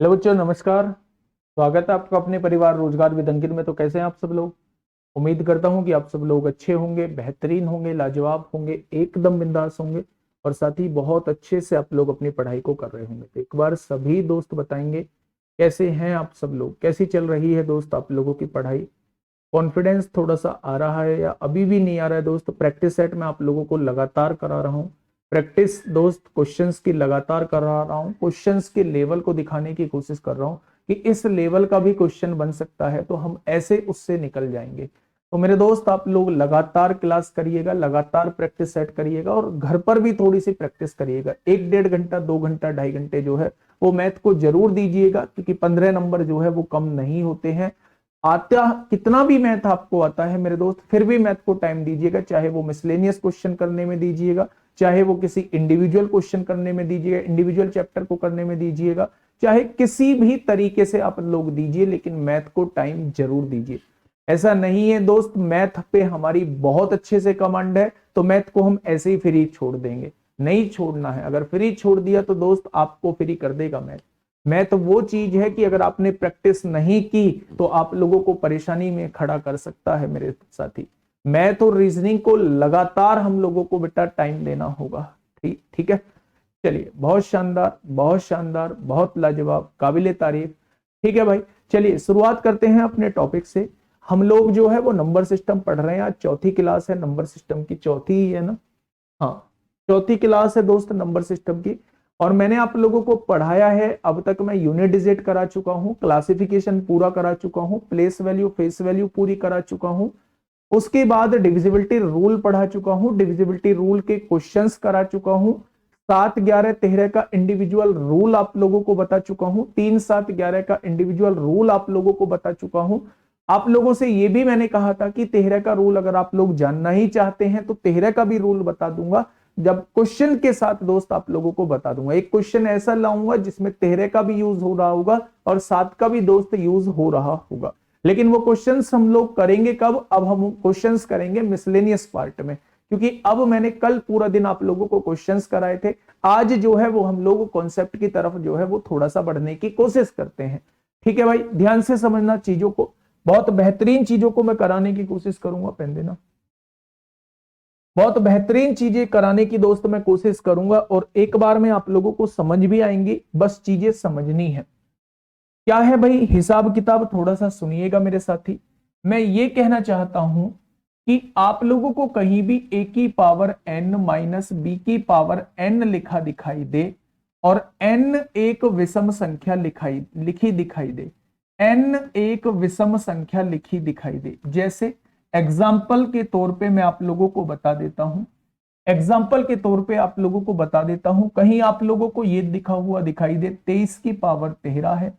Hello बच्चों, नमस्कार। स्वागत है आपका अपने परिवार रोजगार विद अंकित में। तो कैसे हैं आप सब लोग? उम्मीद करता हूं कि आप सब लोग अच्छे होंगे, बेहतरीन होंगे, लाजवाब होंगे, एकदम बिंदास होंगे और साथ ही बहुत अच्छे से आप लोग अपनी पढ़ाई को कर रहे होंगे। तो एक बार सभी दोस्त बताएंगे कैसे हैं आप सब लोग, कैसी चल रही है दोस्त आप लोगों की पढ़ाई। कॉन्फिडेंस थोड़ा सा आ रहा है या अभी भी नहीं आ रहा है दोस्त? प्रैक्टिस सेट में आप लोगों को लगातार करा रहा हूँ। प्रैक्टिस दोस्त क्वेश्चंस की लगातार करा रहा हूँ। क्वेश्चंस के लेवल को दिखाने की कोशिश कर रहा हूँ कि इस लेवल का भी क्वेश्चन बन सकता है, तो हम ऐसे उससे निकल जाएंगे। तो मेरे दोस्त आप लोग लगातार क्लास करिएगा, लगातार प्रैक्टिस सेट करिएगा और घर पर भी थोड़ी सी प्रैक्टिस करिएगा। 1-1.5 घंटा, 2 घंटा, 2.5 घंटे जो है वो मैथ को जरूर दीजिएगा, क्योंकि 15 नंबर जो है वो कम नहीं होते हैं। आता कितना भी मैथ आपको आता है मेरे दोस्त, फिर भी मैथ को टाइम दीजिएगा। चाहे वो मिसलेनियस क्वेश्चन करने में दीजिएगा, चाहे वो किसी इंडिविजुअल क्वेश्चन करने में दीजिएगा, इंडिविजुअल चैप्टर को करने में दीजिएगा, चाहे किसी भी तरीके से आप लोग दीजिए, लेकिन मैथ को टाइम जरूर दीजिए। ऐसा नहीं है दोस्त मैथ पे हमारी बहुत अच्छे से कमांड है तो मैथ को हम ऐसे ही फ्री छोड़ देंगे। नहीं छोड़ना है। अगर फ्री छोड़ दिया तो दोस्त आपको फ्री कर देगा मैथ। मैथ वो चीज है कि अगर आपने प्रैक्टिस नहीं की तो आप लोगों को परेशानी में खड़ा कर सकता है मेरे साथी। मैथ और रीजनिंग को लगातार हम लोगों को बेटा टाइम देना होगा। ठीक ठीक है। चलिए, बहुत शानदार, बहुत शानदार, बहुत लाजवाब, काबिले तारीफ। ठीक है भाई, चलिए शुरुआत करते हैं अपने टॉपिक से। हम लोग जो है वो नंबर सिस्टम पढ़ रहे हैं। आज चौथी क्लास है, नंबर सिस्टम की चौथी ही है ना? हाँ, चौथी क्लास है दोस्त नंबर सिस्टम की। और मैंने आप लोगों को पढ़ाया है, अब तक मैं यूनिट डिजिट करा चुका हूं, क्लासिफिकेशन पूरा करा चुका हूं, प्लेस वैल्यू फेस वैल्यू पूरी करा चुका हूं। उसके बाद डिविजिबिलिटी रूल पढ़ा चुका हूं, डिविजिबिलिटी रूल के क्वेश्चंस करा चुका हूं। 7, 11, 13 का इंडिविजुअल रूल आप लोगों को बता चुका हूं। 3, 7, 11 का इंडिविजुअल रूल आप लोगों को बता चुका हूं। आप लोगों से यह भी मैंने कहा था कि 13 का रूल अगर आप लोग जानना ही चाहते हैं तो 13 का भी रूल बता दूंगा, जब क्वेश्चन के साथ दोस्त आप लोगों को बता दूंगा। एक क्वेश्चन ऐसा लाऊंगा जिसमें 13 का भी यूज हो रहा होगा और 7 का भी दोस्त यूज हो रहा होगा। लेकिन वो क्वेश्चंस हम लोग करेंगे कब? अब हम क्वेश्चंस करेंगे मिसलेनियस पार्ट में, क्योंकि अब मैंने कल पूरा दिन आप लोगों को क्वेश्चंस कराए थे। आज जो है वो हम लोग कॉन्सेप्ट की तरफ जो है वो थोड़ा सा बढ़ने की कोशिश करते हैं। ठीक है भाई, ध्यान से समझना चीजों को। बहुत बेहतरीन चीजों को मैं कराने की कोशिश करूंगा। पेन देना। बहुत बेहतरीन चीजें कराने की दोस्त मैं कोशिश करूंगा और एक बार में आप लोगों को समझ भी आएंगी, बस चीजें समझनी है। क्या है भाई, हिसाब किताब थोड़ा सा सुनिएगा मेरे साथी। मैं ये कहना चाहता हूं कि आप लोगों को कहीं भी a की पावर n माइनस बी की पावर n लिखा दिखाई दे और n एक विषम संख्या लिखी दिखाई दे, n एक विषम संख्या लिखी दिखाई दे, जैसे एग्जाम्पल के तौर पे मैं आप लोगों को बता देता हूं। एग्जाम्पल के तौर पे आप लोगों को बता देता हूं, कहीं आप लोगों को ये लिखा हुआ दिखाई दे 23 की पावर 13 है,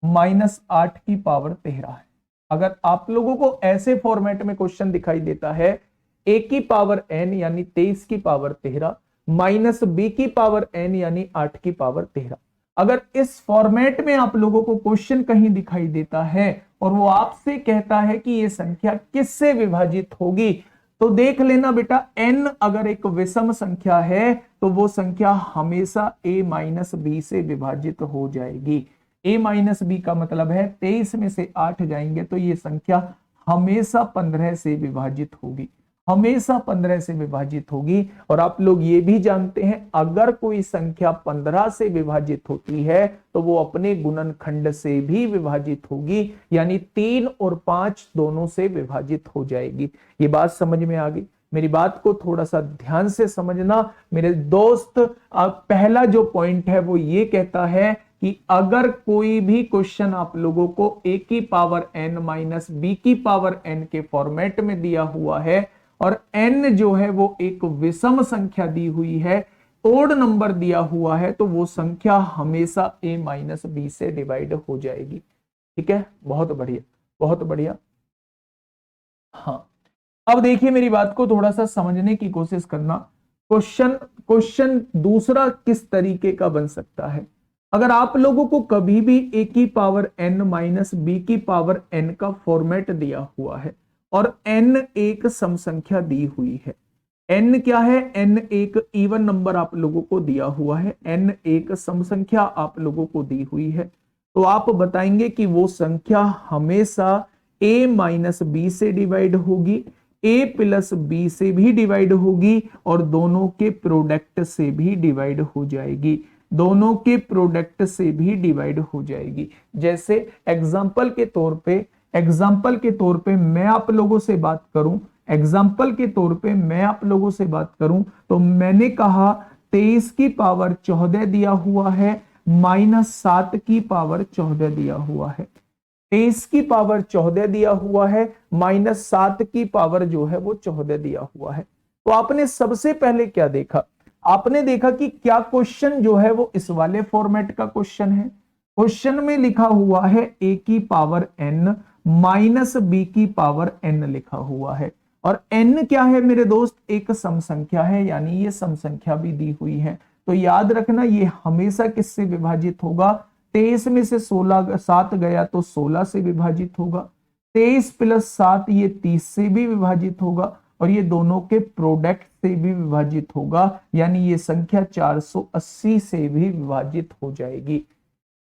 -8 की पावर 13 है। अगर आप लोगों को ऐसे फॉर्मेट में क्वेश्चन दिखाई देता है, a की पावर n यानी 23 की पावर 13 माइनस b की पावर n यानी 8 की पावर 13, अगर इस फॉर्मेट में आप लोगों को क्वेश्चन कहीं दिखाई देता है और वो आपसे कहता है कि ये संख्या किससे विभाजित होगी, तो देख लेना बेटा, n अगर एक विषम संख्या है तो वो संख्या हमेशा a माइनस बी से विभाजित हो जाएगी। a माइनस बी का मतलब है 23 में से 8 जाएंगे तो ये संख्या हमेशा 15 से विभाजित होगी, हमेशा 15 से विभाजित होगी। और आप लोग ये भी जानते हैं, अगर कोई संख्या 15 से विभाजित होती है तो वो अपने गुणनखंड से भी विभाजित होगी, यानी 3 और 5 दोनों से विभाजित हो जाएगी। ये बात समझ में आ गई? मेरी बात को थोड़ा सा ध्यान से समझना मेरे दोस्त। पहला जो पॉइंट है वो ये कहता है कि अगर कोई भी क्वेश्चन आप लोगों को a की पावर n माइनस बी की पावर n के फॉर्मेट में दिया हुआ है और n जो है वो एक विषम संख्या दी हुई है, ओड नंबर दिया हुआ है, तो वो संख्या हमेशा a माइनस बी से डिवाइड हो जाएगी। ठीक है, बहुत बढ़िया, बहुत बढ़िया। हाँ, अब देखिए मेरी बात को थोड़ा सा समझने की कोशिश करना। क्वेश्चन क्वेश्चन दूसरा किस तरीके का बन सकता है? अगर आप लोगों को कभी भी a की पावर n माइनस बी की पावर n का फॉर्मेट दिया हुआ है और n एक सम संख्या दी हुई है, n क्या है? n एक इवन नंबर आप लोगों को दिया हुआ है, n एक सम संख्या आप लोगों को दी हुई है, तो आप बताएंगे कि वो संख्या हमेशा a माइनस बी से डिवाइड होगी, a प्लस बी से भी डिवाइड होगी और दोनों के प्रोडक्ट से भी डिवाइड हो जाएगी, दोनों के प्रोडक्ट से भी डिवाइड हो जाएगी। जैसे एग्जाम्पल के तौर पे मैं आप लोगों से बात करूं, तो मैंने कहा 23 की पावर 14 दिया हुआ है माइनस 7 की पावर 14 दिया हुआ है, 23 की पावर 14 दिया हुआ है माइनस 7 की पावर जो है वो 14 दिया हुआ है। तो आपने सबसे पहले क्या देखा, आपने देखा कि क्या क्वेश्चन जो है वो इस वाले फॉर्मेट का क्वेश्चन है। क्वेश्चन में लिखा हुआ है a की पावर n माइनस बी की पावर n लिखा हुआ है, और n क्या है मेरे दोस्त, एक सम संख्या है, यानी ये सम संख्या भी दी हुई है। तो याद रखना ये हमेशा किससे विभाजित होगा, 23 में से 7 गया तो 16 से विभाजित होगा, 23 प्लस 7 ये 30 से भी विभाजित होगा, और ये दोनों के प्रोडक्ट से भी विभाजित होगा, यानी ये संख्या 480 से भी विभाजित हो जाएगी,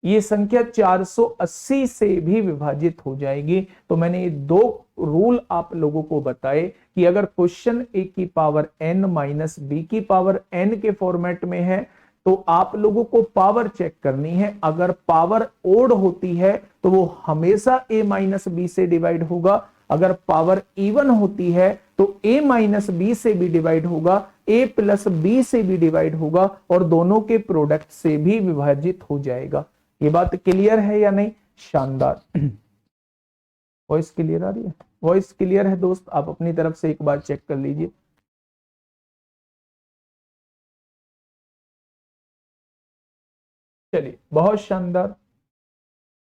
ये संख्या 480 से भी विभाजित हो जाएगी। तो मैंने ये दो रूल आप लोगों को बताए कि अगर क्वेश्चन a की पावर n माइनस बी की पावर n के फॉर्मेट में है तो आप लोगों को पावर चेक करनी है, अगर पावर ओड होती है तो वो हमेशा a माइनस बी से डिवाइड होगा, अगर पावर इवन होती है तो a माइनस बी से भी डिवाइड होगा, a प्लस बी से भी डिवाइड होगा और दोनों के प्रोडक्ट से भी विभाजित हो जाएगा। ये बात क्लियर है या नहीं? शानदार। वॉइस क्लियर आ रही है? वॉइस क्लियर है दोस्त? आप अपनी तरफ से एक बार चेक कर लीजिए। चलिए, बहुत शानदार,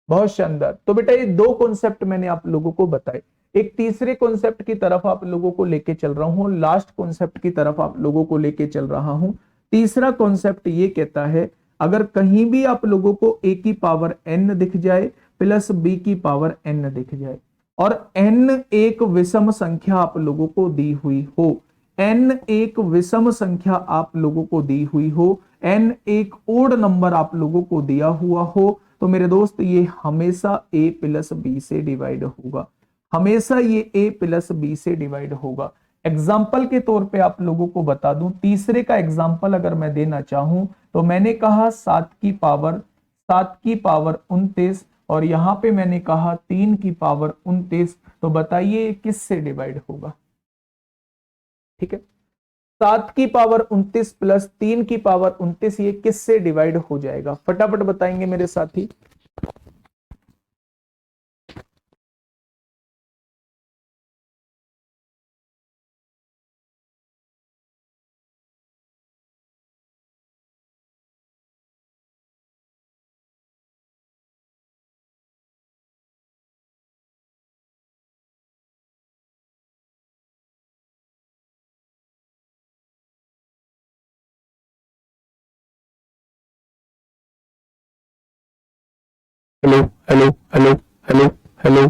बहुत शानदार। तो बेटा ये दो कॉन्सेप्ट मैंने आप लोगों को बताए, एक तीसरे कॉन्सेप्ट की तरफ आप लोगों को लेके चल रहा हूं, लास्ट कॉन्सेप्ट की तरफ आप लोगों को लेके चल रहा हूं। तीसरा कॉन्सेप्ट ये कहता है अगर कहीं भी आप लोगों को a की पावर n दिख जाए प्लस b की पावर n दिख जाए और n एक विषम संख्या आप लोगों को दी हुई हो, n एक विषम संख्या आप लोगों को दी हुई हो, n एक ओड नंबर आप लोगों को दिया हुआ हो, तो मेरे दोस्त ये हमेशा a प्लस बी से डिवाइड होगा, हमेशा ये a प्लस बी से डिवाइड होगा। एग्जाम्पल के तौर पे आप लोगों को बता दूं, तीसरे का एग्जाम्पल अगर मैं देना चाहूं तो मैंने कहा 7 की पावर 29 और यहां पे मैंने कहा 3 की पावर 29, तो बताइए किस से डिवाइड होगा? ठीक है, 7 की पावर 29 प्लस 3 की पावर 29 ये किससे डिवाइड हो जाएगा? फटाफट बताएंगे मेरे साथी। Hello hello hello hello hello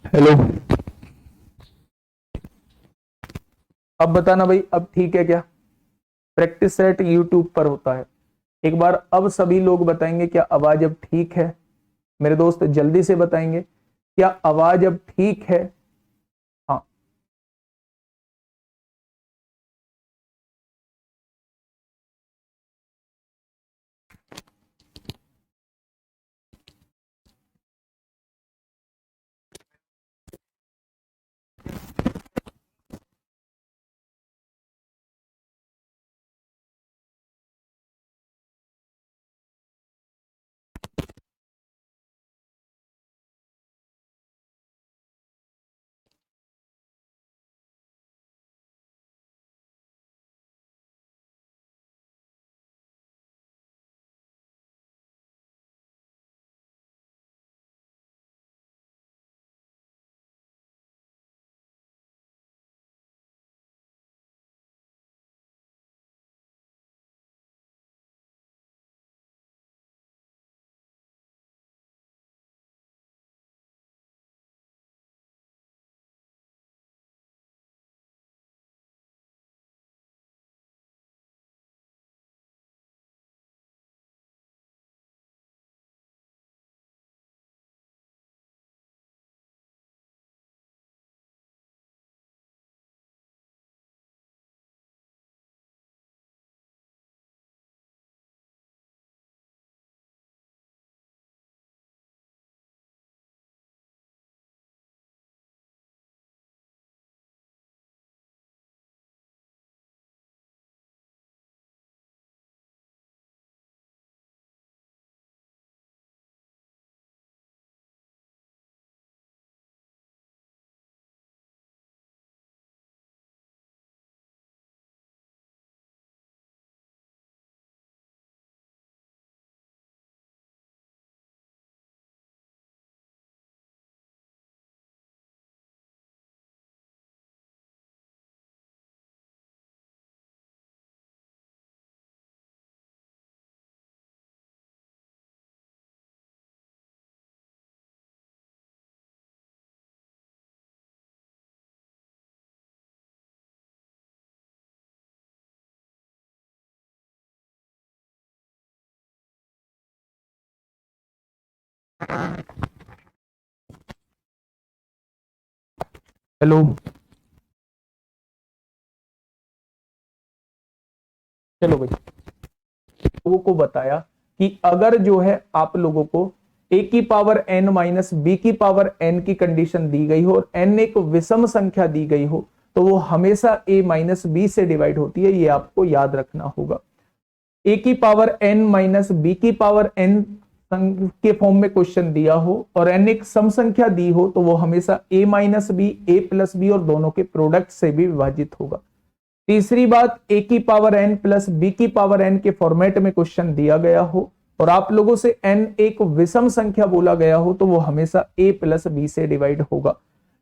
hello, अब बताना भाई, अब ठीक है क्या? प्रैक्टिस सेट यूट्यूब पर होता है, एक बार अब सभी लोग बताएंगे क्या आवाज अब ठीक है? मेरे दोस्त जल्दी से बताएंगे क्या आवाज अब ठीक है? हाँ। हेलो, चलो भाई, लोगों को बताया कि अगर जो है आप लोगों को ए की पावर एन माइनस बी की पावर एन की कंडीशन दी गई हो और एन एक विषम संख्या दी गई हो तो वो हमेशा ए माइनस बी से डिवाइड होती है, ये आपको याद रखना होगा। ए की पावर एन माइनस बी की पावर एन के फॉर्म में क्वेश्चन दिया हो और एन एक सम संख्या दी हो तो वो हमेशा ए माइनस बी, ए प्लस बी और दोनों के प्रोडक्ट से भी विभाजित होगा। तीसरी बात, ए की पावर एन प्लस बी की पावर एन के फॉर्मेट में क्वेश्चन दिया गया हो और आप लोगों से एन एक विषम संख्या बोला गया हो तो वो हमेशा ए प्लस बी से डिवाइड होगा।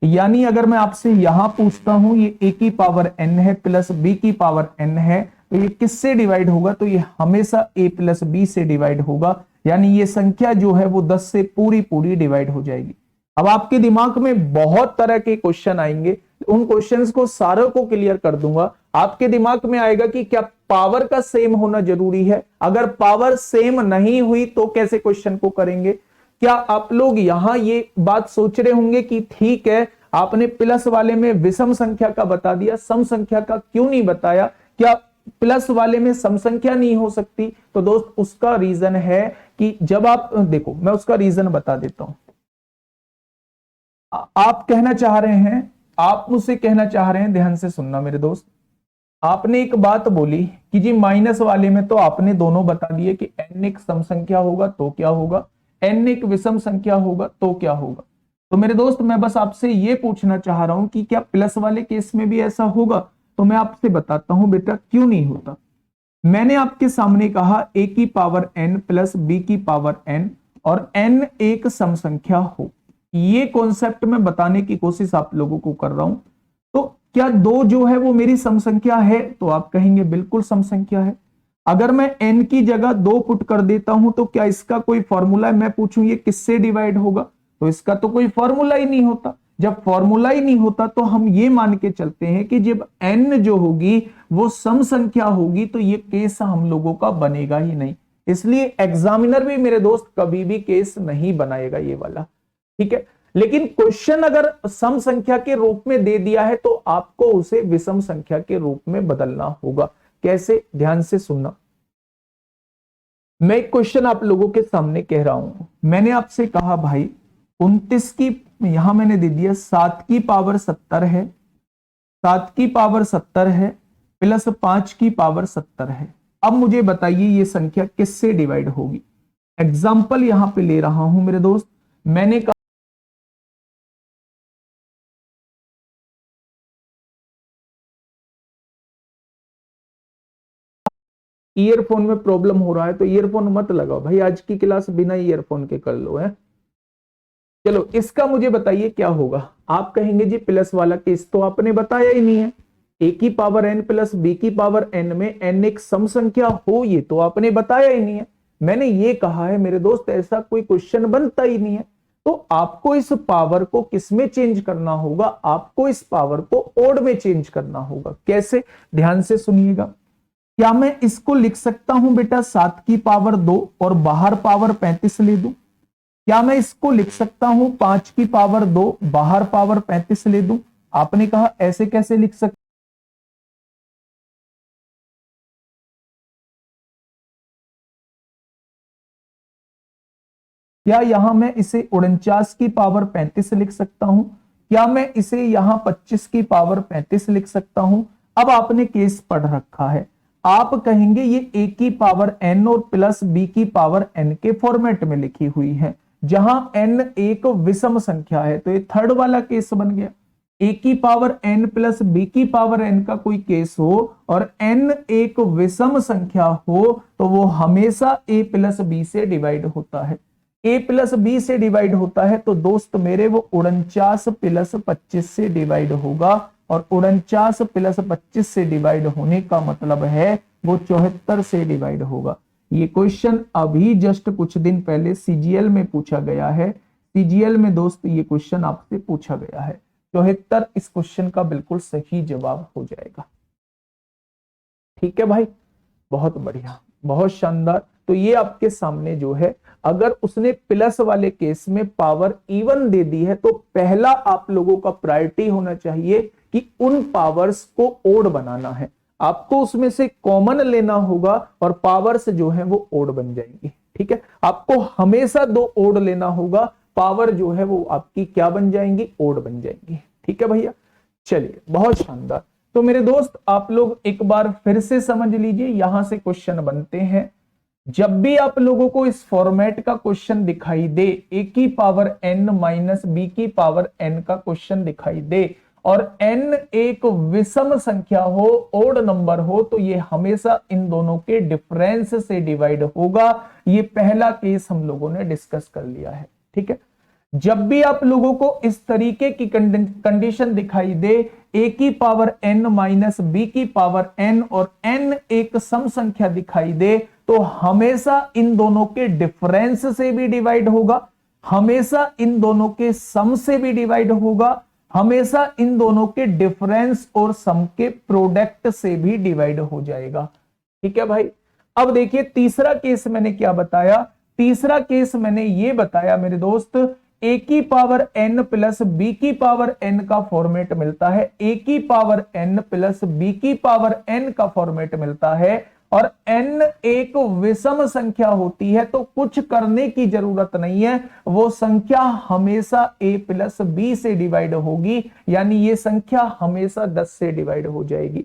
यानी अगर मैं आपसे यहां पूछता हूं ये ए की पावर एन है प्लस बी की पावर एन है तो ये किससे डिवाइड होगा, तो ये हमेशा ए प्लस बी से डिवाइड होगा। यानी ये संख्या जो है वो 10 से पूरी पूरी डिवाइड हो जाएगी। अब आपके दिमाग में बहुत तरह के क्वेश्चन आएंगे, उन क्वेश्चंस को सारों को क्लियर कर दूंगा। आपके दिमाग में आएगा कि क्या पावर का सेम होना जरूरी है, अगर पावर सेम नहीं हुई तो कैसे क्वेश्चन को करेंगे। क्या आप लोग यहां ये बात सोच रहे होंगे कि ठीक है आपने प्लस वाले में विषम संख्या का बता दिया, सम संख्या का क्यों नहीं बताया, क्या प्लस वाले में सम संख्या नहीं हो सकती। तो दोस्त उसका रीजन है कि जब आप देखो, मैं उसका रीजन बता देता हूं। आप कहना चाह रहे हैं, आप मुझसे कहना चाह रहे हैं, ध्यान से सुनना मेरे दोस्त। आपने एक बात बोली कि जी माइनस वाले में तो आपने दोनों बता दिए कि n एक सम संख्या होगा तो क्या होगा, n एक विषम संख्या होगा तो क्या होगा। तो मेरे दोस्त मैं बस आपसे ये पूछना चाह रहा हूं कि क्या प्लस वाले केस में भी ऐसा होगा। तो मैं आपसे बताता हूं बेटा क्यों नहीं होता। मैंने आपके सामने कहा a की पावर n प्लस बी की पावर n और n एक सम संख्या हो, ये कॉन्सेप्ट मैं बताने की कोशिश आप लोगों को कर रहा हूं। तो क्या दो जो है वो मेरी सम संख्या है, तो आप कहेंगे बिल्कुल सम संख्या है। अगर मैं n की जगह 2 पुट कर देता हूं तो क्या इसका कोई फॉर्मूला है, मैं पूछूं ये किससे डिवाइड होगा, तो इसका तो कोई फॉर्मूला ही नहीं होता। जब फॉर्मूला ही नहीं होता तो हम ये मान के चलते हैं कि जब n जो होगी वो सम संख्या होगी तो ये केस हम लोगों का बनेगा ही नहीं। इसलिए एग्जामिनर भी मेरे दोस्त कभी भी केस नहीं बनाएगा ये वाला, ठीक है। लेकिन क्वेश्चन अगर सम संख्या के रूप में दे दिया है तो आपको उसे विषम संख्या के रूप में बदलना होगा। कैसे, ध्यान से सुनना। मैं एक क्वेश्चन आप लोगों के सामने कह रहा हूं। मैंने आपसे कहा भाई 29 की, यहां मैंने दे दिया 7 की पावर 70 है, 7 की पावर 70 है प्लस 5 की पावर 70 है। अब मुझे बताइए ये संख्या किससे डिवाइड होगी। एग्जाम्पल यहां पे ले रहा हूं मेरे दोस्त। मैंने कहा ईयरफोन में प्रॉब्लम हो रहा है तो ईयरफोन मत लगाओ भाई, आज की क्लास बिना ईयरफोन के कर लो है। चलो इसका मुझे बताइए क्या होगा। आप कहेंगे जी प्लस वाला केस तो आपने बताया ही नहीं है, ए की पावर एन प्लस बी की पावर एन में एन एक सम संख्या हो, ये तो आपने बताया ही नहीं है। मैंने ये कहा है मेरे दोस्त ऐसा कोई क्वेश्चन बनता ही नहीं है। तो आपको इस पावर को किस में चेंज करना होगा, आपको इस पावर को ओड में चेंज करना होगा। कैसे, ध्यान से सुनिएगा। क्या मैं इसको लिख सकता हूं बेटा 7 की पावर 2 और बाहर पावर 35 ले दूं। क्या मैं इसको लिख सकता हूं 5 की पावर 2 बाहर पावर 35 ले दूं। आपने कहा ऐसे कैसे लिख सकते, क्या यहां मैं इसे 49 की पावर 35 लिख सकता हूं, क्या मैं इसे यहां 25 की पावर 35 लिख सकता हूं। अब आपने केस पढ़ रखा है, आप कहेंगे ये ए की पावर एन और प्लस बी की पावर एन के फॉर्मेट में लिखी हुई है जहां एन एक विषम संख्या है, तो ये थर्ड वाला केस बन गया। ए की पावर एन प्लस बी की पावर एन का कोई केस हो और एन एक विषम संख्या हो तो वो हमेशा ए प्लस बी से डिवाइड होता है। ए प्लस बी से डिवाइड होता है तो दोस्त मेरे वो 49 प्लस 25 से डिवाइड होगा और 49 प्लस 25 से डिवाइड होने का मतलब है वो 74 से डिवाइड होगा। ये क्वेश्चन अभी जस्ट कुछ दिन पहले सीजीएल में पूछा गया है। सीजीएल में दोस्त ये क्वेश्चन आपसे पूछा गया है। 74 इस क्वेश्चन का बिल्कुल सही जवाब हो जाएगा। ठीक है भाई, बहुत बढ़िया, बहुत शानदार। तो ये आपके सामने जो है, अगर उसने प्लस वाले केस में पावर इवन दे दी है तो पहला आप लोगों का प्रायोरिटी होना चाहिए कि उन पावर्स को ओड बनाना है। आपको उसमें से कॉमन लेना होगा और पावर्स जो है वो ओड बन जाएंगी। ठीक है, आपको हमेशा 2 ओड लेना होगा, पावर जो है वो आपकी क्या बन जाएंगी, ओड बन जाएंगी। ठीक है भैया, चलिए बहुत शानदार। तो मेरे दोस्त आप लोग एक बार फिर से समझ लीजिए, यहां से क्वेश्चन बनते हैं। जब भी आप लोगों को इस फॉर्मेट का क्वेश्चन दिखाई दे, a की पावर n माइनस b की पावर n का क्वेश्चन दिखाई दे और n एक विषम संख्या हो, ओड नंबर हो, तो ये हमेशा इन दोनों के डिफरेंस से डिवाइड होगा। ये पहला केस हम लोगों ने डिस्कस कर लिया है। ठीक है, जब भी आप लोगों को इस तरीके की कंडीशन दिखाई दे, a की पावर n माइनस b की पावर n और n एक सम संख्या दिखाई दे, तो हमेशा इन दोनों के डिफरेंस से भी डिवाइड होगा, हमेशा इन दोनों के सम से भी डिवाइड होगा, हमेशा इन दोनों के डिफरेंस और सम के प्रोडक्ट से भी डिवाइड हो जाएगा। ठीक है भाई, अब देखिए तीसरा केस मैंने क्या बताया। तीसरा केस मैंने ये बताया मेरे दोस्त, a की पावर n प्लस b की पावर n का फॉर्मेट मिलता है, a की पावर n प्लस b की पावर n का फॉर्मेट मिलता है और n एक विषम संख्या होती है तो कुछ करने की जरूरत नहीं है, वो संख्या हमेशा a प्लस b से डिवाइड होगी, यानी ये संख्या हमेशा 10 से डिवाइड हो जाएगी।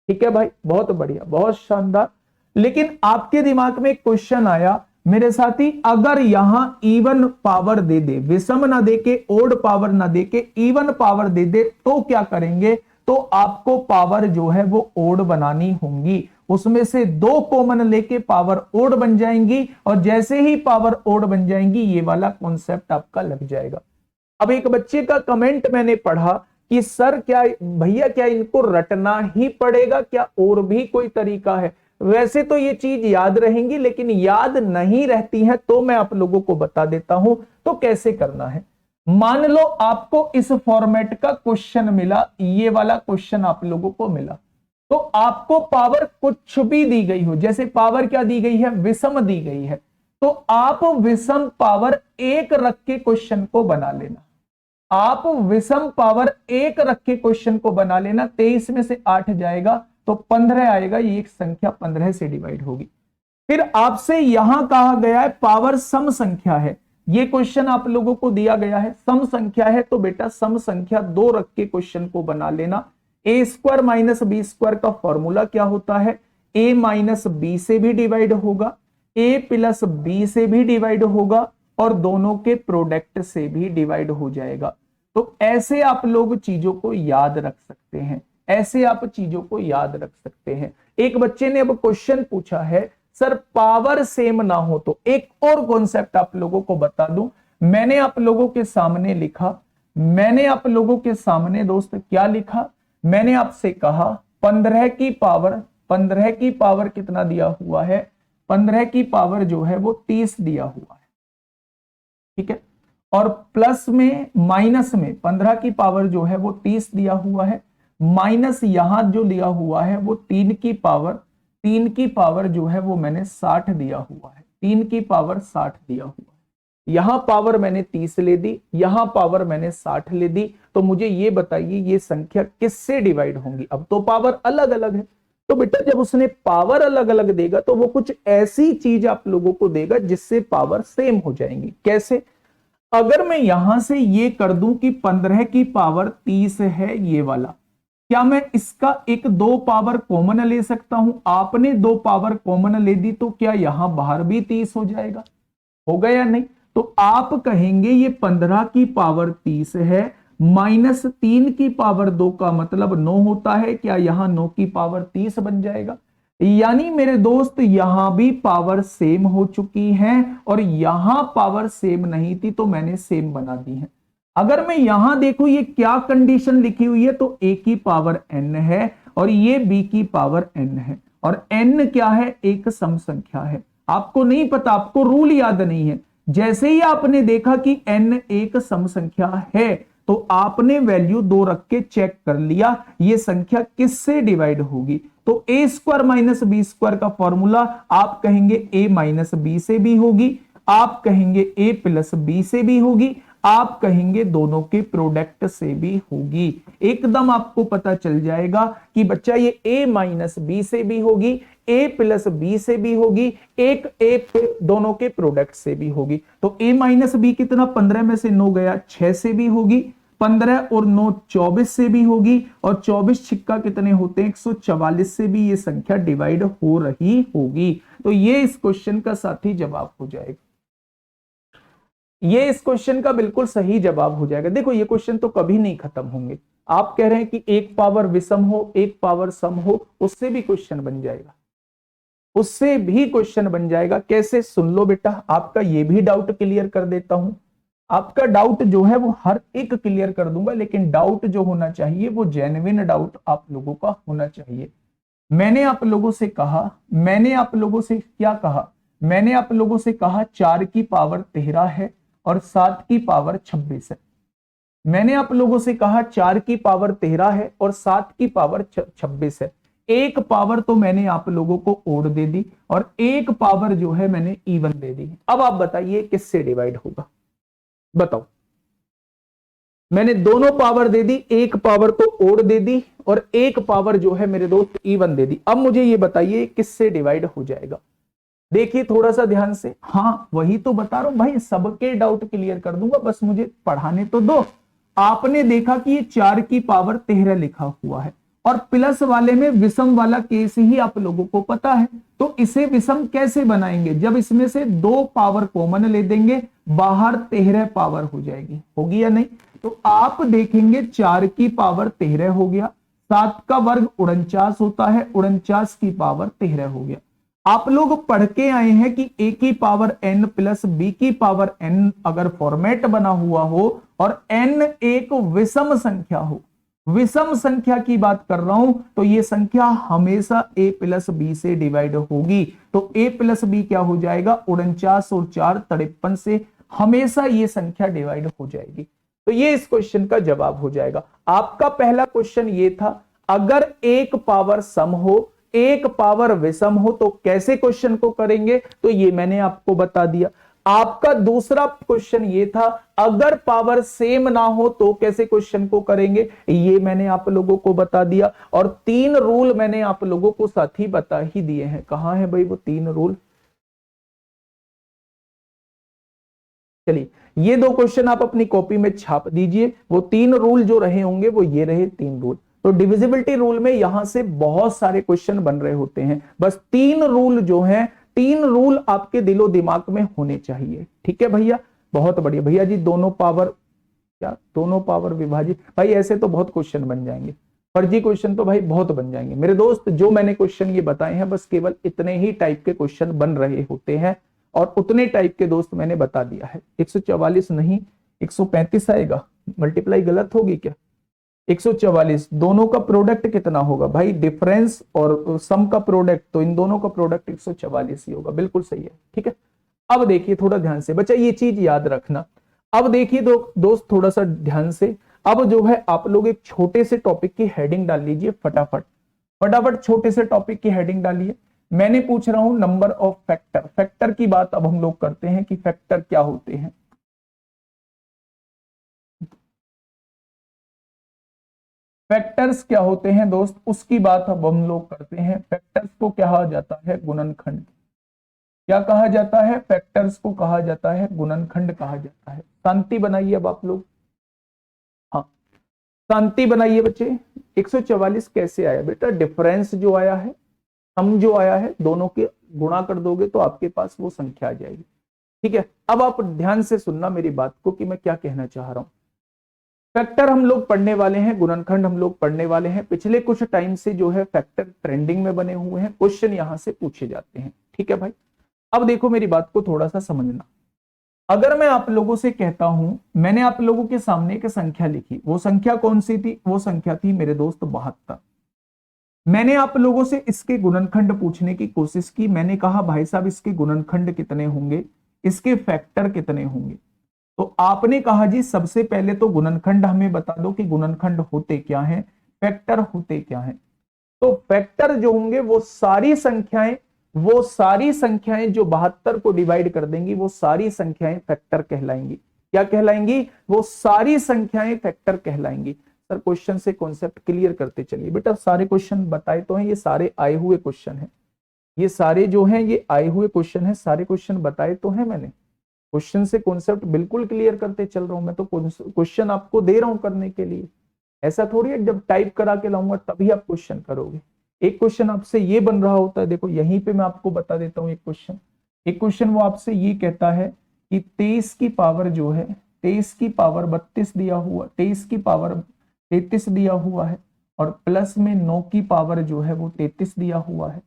ठीक है भाई, बहुत बढ़िया, बहुत शानदार। लेकिन आपके दिमाग में एक क्वेश्चन आया मेरे साथी, अगर यहां इवन पावर दे दे, विषम ना दे के, ओड पावर ना दे के इवन पावर दे दे, तो क्या करेंगे? तो आपको पावर जो है वो ओड बनानी होंगी, उसमें से 2 कॉमन लेके पावर ओड बन जाएंगी और जैसे ही पावर ओड बन जाएंगी ये वाला कॉन्सेप्ट आपका लग जाएगा। अब एक बच्चे का कमेंट मैंने पढ़ा कि सर क्या भैया, क्या इनको रटना ही पड़ेगा, क्या और भी कोई तरीका है? वैसे तो ये चीज याद रहेंगी, लेकिन याद नहीं रहती है तो मैं आप लोगों को बता देता हूं। तो कैसे करना है, मान लो आपको इस फॉर्मेट का क्वेश्चन मिला, ये वाला क्वेश्चन आप लोगों को मिला, तो आपको पावर कुछ भी दी गई हो, जैसे पावर क्या दी गई है, विषम दी गई है, तो आप विषम पावर 1 रख के क्वेश्चन को बना लेना। आप विषम पावर 1 रख के क्वेश्चन को बना लेना। 23 में से 8 जाएगा तो 15 आएगा, ये एक संख्या 15 से डिवाइड होगी। फिर आपसे यहां कहा गया है पावर सम संख्या है, ये क्वेश्चन आप लोगों को दिया गया है, सम संख्या है, तो बेटा सम संख्या 2 रख के क्वेश्चन को बना लेना। ए स्क्वायर माइनस बी स्क्वायर का फॉर्मूला क्या होता है, ए माइनस बी से भी डिवाइड होगा, ए प्लस बी से भी डिवाइड होगा और दोनों के प्रोडक्ट से भी डिवाइड हो जाएगा। तो ऐसे आप लोग चीजों को याद रख सकते हैं, ऐसे आप चीजों को याद रख सकते हैं। एक बच्चे ने अब क्वेश्चन पूछा है, सर पावर सेम ना हो तो, एक और कॉन्सेप्ट आप लोगों को बता दूं, मैंने आप लोगों के सामने लिखा, मैंने आप लोगों के सामने दोस्त क्या लिखा, मैंने आपसे कहा 15 की पावर कितना दिया हुआ है, 15 की पावर जो है वो 30 दिया हुआ है। ठीक है, और प्लस में माइनस में 15 की पावर जो है वो 30 दिया हुआ है, माइनस यहां जो दिया हुआ है वो 3 की पावर जो है वो मैंने 60 दिया हुआ है, 3 की पावर 60 दिया हुआ है। यहां पावर मैंने 30 ले दी, यहां पावर मैंने 60 ले दी, तो मुझे ये बताइए ये संख्या किससे डिवाइड होंगी? अब तो पावर अलग अलग है, तो बेटा जब उसने पावर अलग अलग देगा तो वो कुछ ऐसी चीज आप लोगों को देगा जिससे पावर सेम हो जाएंगी। कैसे? अगर मैं यहां से ये कर दूं कि 15 की पावर 30 है ये वाला, क्या मैं इसका एक 2 पावर कॉमन ले सकता हूं? आपने 2 पावर कॉमन ले दी तो क्या यहां बाहर भी 30 हो जाएगा? होगा या नहीं? तो आप कहेंगे ये 15 की पावर 30 है, माइनस 3 की पावर 2 का मतलब 9 होता है, क्या यहां 9 की पावर 30 बन जाएगा? यानी मेरे दोस्त यहां भी पावर सेम हो चुकी है और यहां पावर सेम नहीं थी तो मैंने सेम बना दी है। अगर मैं यहां देखूं ये क्या कंडीशन लिखी हुई है, तो a की पावर n है और ये b की पावर n है और n क्या है, एक सम संख्या है। आपको नहीं पता, आपको रूल याद नहीं है, जैसे ही आपने देखा कि n एक सम संख्या है तो आपने वैल्यू 2 रख के चेक कर लिया ये संख्या किससे डिवाइड होगी। तो ए स्क्वायर माइनस बी स्क्वायर का फॉर्मूला आप कहेंगे ए माइनस बी से भी होगी, आप कहेंगे ए प्लस बी से भी होगी, आप कहेंगे दोनों के प्रोडक्ट से भी होगी। एकदम आपको पता चल जाएगा कि बच्चा ये a माइनस बी से भी होगी, a प्लस बी से भी होगी, एक a दोनों के प्रोडक्ट से भी होगी। तो a माइनस बी कितना, 15 में से 9 गया 6 से भी होगी, 15 और 9 24 से भी होगी, और 24 छिक्का कितने होते हैं 144 से भी ये संख्या डिवाइड हो रही होगी। तो ये इस क्वेश्चन का साथी जवाब हो जाएगा, ये इस क्वेश्चन का बिल्कुल सही जवाब हो जाएगा। देखो ये क्वेश्चन तो कभी नहीं खत्म होंगे। आप कह रहे हैं कि एक पावर विषम हो एक पावर सम हो, उससे भी क्वेश्चन बन जाएगा, उससे भी क्वेश्चन बन जाएगा। कैसे, सुन लो बेटा, आपका ये भी डाउट क्लियर कर देता हूं। आपका डाउट जो है वो हर एक क्लियर कर दूंगा, लेकिन डाउट जो होना चाहिए वो जेन्युइन डाउट आप लोगों का होना चाहिए। मैंने आप लोगों से कहा, मैंने आप लोगों से क्या कहा, मैंने आप लोगों से कहा 4 की पावर 13 है और 7 की पावर 26 है। मैंने आप लोगों से कहा 4 की पावर 13 है और 7 की पावर 26 है। एक पावर तो मैंने आप लोगों को ओड दे दी और एक पावर जो है मैंने इवन दे दी। अब आप बताइए किससे डिवाइड होगा, बताओ। मैंने दोनों पावर दे दी, एक पावर तो ओड दे दी और एक पावर जो है मेरे दोस्त इवन दे दी। अब मुझे ये बताइए किससे डिवाइड हो जाएगा। देखिए थोड़ा सा ध्यान से, हाँ वही तो बता रहा हूं भाई, सबके डाउट क्लियर कर दूंगा, बस मुझे पढ़ाने तो दो। आपने देखा कि ये 4 की पावर 13 लिखा हुआ है और प्लस वाले में विषम वाला केस ही आप लोगों को पता है, तो इसे विषम कैसे बनाएंगे, जब इसमें से 2 पावर कॉमन ले देंगे, बाहर 13 पावर हो जाएगी, होगी या नहीं। तो आप देखेंगे 4 की पावर 13 हो गया, 7 का वर्ग 49 होता है, 49 की पावर 13 हो गया। आप लोग पढ़ के आए हैं कि a की पावर n प्लस b की पावर n अगर फॉर्मेट बना हुआ हो और n एक विषम संख्या हो, विषम संख्या की बात कर रहा हूं, तो ये संख्या हमेशा a प्लस b से डिवाइड होगी। तो a प्लस b क्या हो जाएगा, 49 और 4 53 से हमेशा ये संख्या डिवाइड हो जाएगी। तो ये इस क्वेश्चन का जवाब हो जाएगा। आपका पहला क्वेश्चन ये था, अगर एक पावर सम हो एक पावर विषम हो तो कैसे क्वेश्चन को करेंगे, तो ये मैंने आपको बता दिया। आपका दूसरा क्वेश्चन ये था, अगर पावर सेम ना हो तो कैसे क्वेश्चन को करेंगे, ये मैंने आप लोगों को बता दिया। और 3 रूल मैंने आप लोगों को साथ ही बता ही दिए हैं। कहां है भाई वो 3 रूल, चलिए ये 2 क्वेश्चन आप अपनी कॉपी में छाप दीजिए। वो 3 रूल जो रहे होंगे वो ये रहे 3 रूल। तो डिविजिबिलिटी रूल में यहां से बहुत सारे क्वेश्चन बन रहे होते हैं, बस 3 रूल जो हैं, 3 रूल आपके दिलो दिमाग में होने चाहिए। ठीक है भैया, बहुत बढ़िया। भैया जी दोनों पावर, क्या दोनों पावर विभाजित, भाई ऐसे तो बहुत क्वेश्चन बन जाएंगे, फर्जी क्वेश्चन तो भाई बहुत बन जाएंगे मेरे दोस्त। जो मैंने क्वेश्चन ये बताए हैं बस केवल इतने ही टाइप के क्वेश्चन बन रहे होते हैं और उतने टाइप के दोस्त मैंने बता दिया है। 144 नहीं 135 आएगा, मल्टीप्लाई गलत होगी क्या, 144 दोनों का प्रोडक्ट कितना होगा भाई, डिफरेंस और सम का प्रोडक्ट, तो इन दोनों का प्रोडक्ट 144 ही होगा, बिल्कुल सही है। ठीक है, अब देखिए थोड़ा ध्यान से बच्चा, ये चीज याद रखना। अब देखिए दोस्त थोड़ा सा ध्यान से, अब जो है आप लोग एक छोटे से टॉपिक की हेडिंग डाल लीजिए फटाफट, फटाफट छोटे से टॉपिक की हेडिंग डालिए। मैंने पूछ रहा हूं नंबर ऑफ फैक्टर, फैक्टर की बात अब हम लोग करते हैं कि फैक्टर क्या होते हैं। फैक्टर्स क्या होते हैं दोस्त, उसकी बात अब हम लोग करते हैं। फैक्टर्स को कहा जाता है गुणनखंड, क्या कहा जाता है, फैक्टर्स को कहा जाता है गुणनखंड कहा जाता है। शांति बनाइए अब आप लोग, हाँ शांति बनाइए बच्चे। 144 कैसे आया बेटा, डिफरेंस जो आया है, सम जो आया है, दोनों के गुणा कर दोगे तो आपके पास वो संख्या आ जाएगी। ठीक है, अब आप ध्यान से सुनना मेरी बात को कि मैं क्या कहना चाह रहा हूं। फैक्टर हम लोग पढ़ने वाले हैं, गुणनखंड हम लोग पढ़ने वाले हैं। पिछले कुछ टाइम से जो है फैक्टर ट्रेंडिंग में बने हुए हैं, क्वेश्चन यहां से पूछे जाते हैं। ठीक है भाई, अब देखो मेरी बात को थोड़ा सा समझना। अगर मैं आप लोगों से कहता हूं, मैंने आप लोगों के सामने एक संख्या लिखी, वो संख्या कौन सी थी, वो संख्या थी मेरे दोस्त 72। मैंने आप लोगों से इसके गुणनखंड पूछने की कोशिश की, मैंने कहा भाई साहब इसके गुणनखंड कितने होंगे, इसके फैक्टर कितने होंगे। तो आपने कहा जी सबसे पहले तो गुणनखंड हमें बता दो कि गुणनखंड होते क्या हैं, फैक्टर होते क्या हैं। तो फैक्टर जो होंगे वो सारी संख्याएं जो 72 को डिवाइड कर देंगी वो सारी संख्याएं फैक्टर कहलाएंगी। क्या कहलाएंगी? वो सारी संख्याएं फैक्टर कहलाएंगी। सर क्वेश्चन से कॉन्सेप्ट क्लियर करते चलिए बेटा, सारे क्वेश्चन बताए तो हैं, ये सारे आए हुए क्वेश्चन हैं, ये सारे जो हैं ये आए हुए क्वेश्चन हैं, सारे क्वेश्चन बताए तो हैं मैंने। क्वेश्चन से कॉन्सेप्ट बिल्कुल क्लियर करते चल रहा हूं मैं, तो क्वेश्चन आपको दे रहा हूं करने के लिए। ऐसा थोड़ी है जब टाइप करा के लाऊंगा तभी आप क्वेश्चन करोगे। एक क्वेश्चन आपसे ये बन रहा होता है, देखो यहीं पे मैं आपको बता देता हूं एक क्वेश्चन वो आपसे ये कहता है कि 23 की पावर जो है, 23 की पावर 32 दिया हुआ, 23 की पावर 33 दिया हुआ है और प्लस में 9 की पावर जो है वो 33 दिया हुआ है।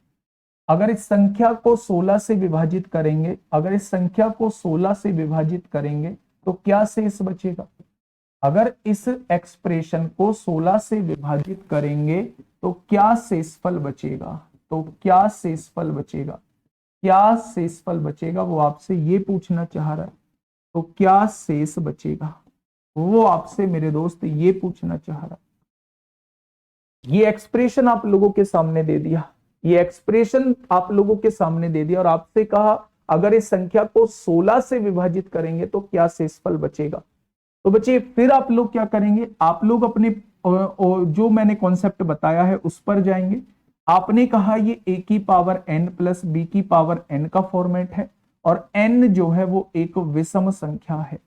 अगर इस संख्या को 16 से विभाजित करेंगे, अगर इस संख्या को 16 से विभाजित करेंगे तो क्या शेष बचेगा? अगर इस एक्सप्रेशन को 16 से विभाजित करेंगे तो क्या शेषफल बचेगा? तो क्या शेषफल बचेगा? क्या शेषफल बचेगा वो आपसे ये पूछना चाह रहा है। तो क्या शेष बचेगा वो आपसे मेरे दोस्त ये पूछना चाह रहा है। ये एक्सप्रेशन आप लोगों के सामने दे दिया, ये एक्सप्रेशन आप लोगों के सामने दे दिया और आपसे कहा अगर इस संख्या को 16 से विभाजित करेंगे तो क्या शेषफल बचेगा। तो बच्चे फिर आप लोग क्या करेंगे, आप लोग अपने जो मैंने कॉन्सेप्ट बताया है उस पर जाएंगे। आपने कहा ये a की पावर n प्लस b की पावर n का फॉर्मेट है और n जो है वो एक विषम संख्या है,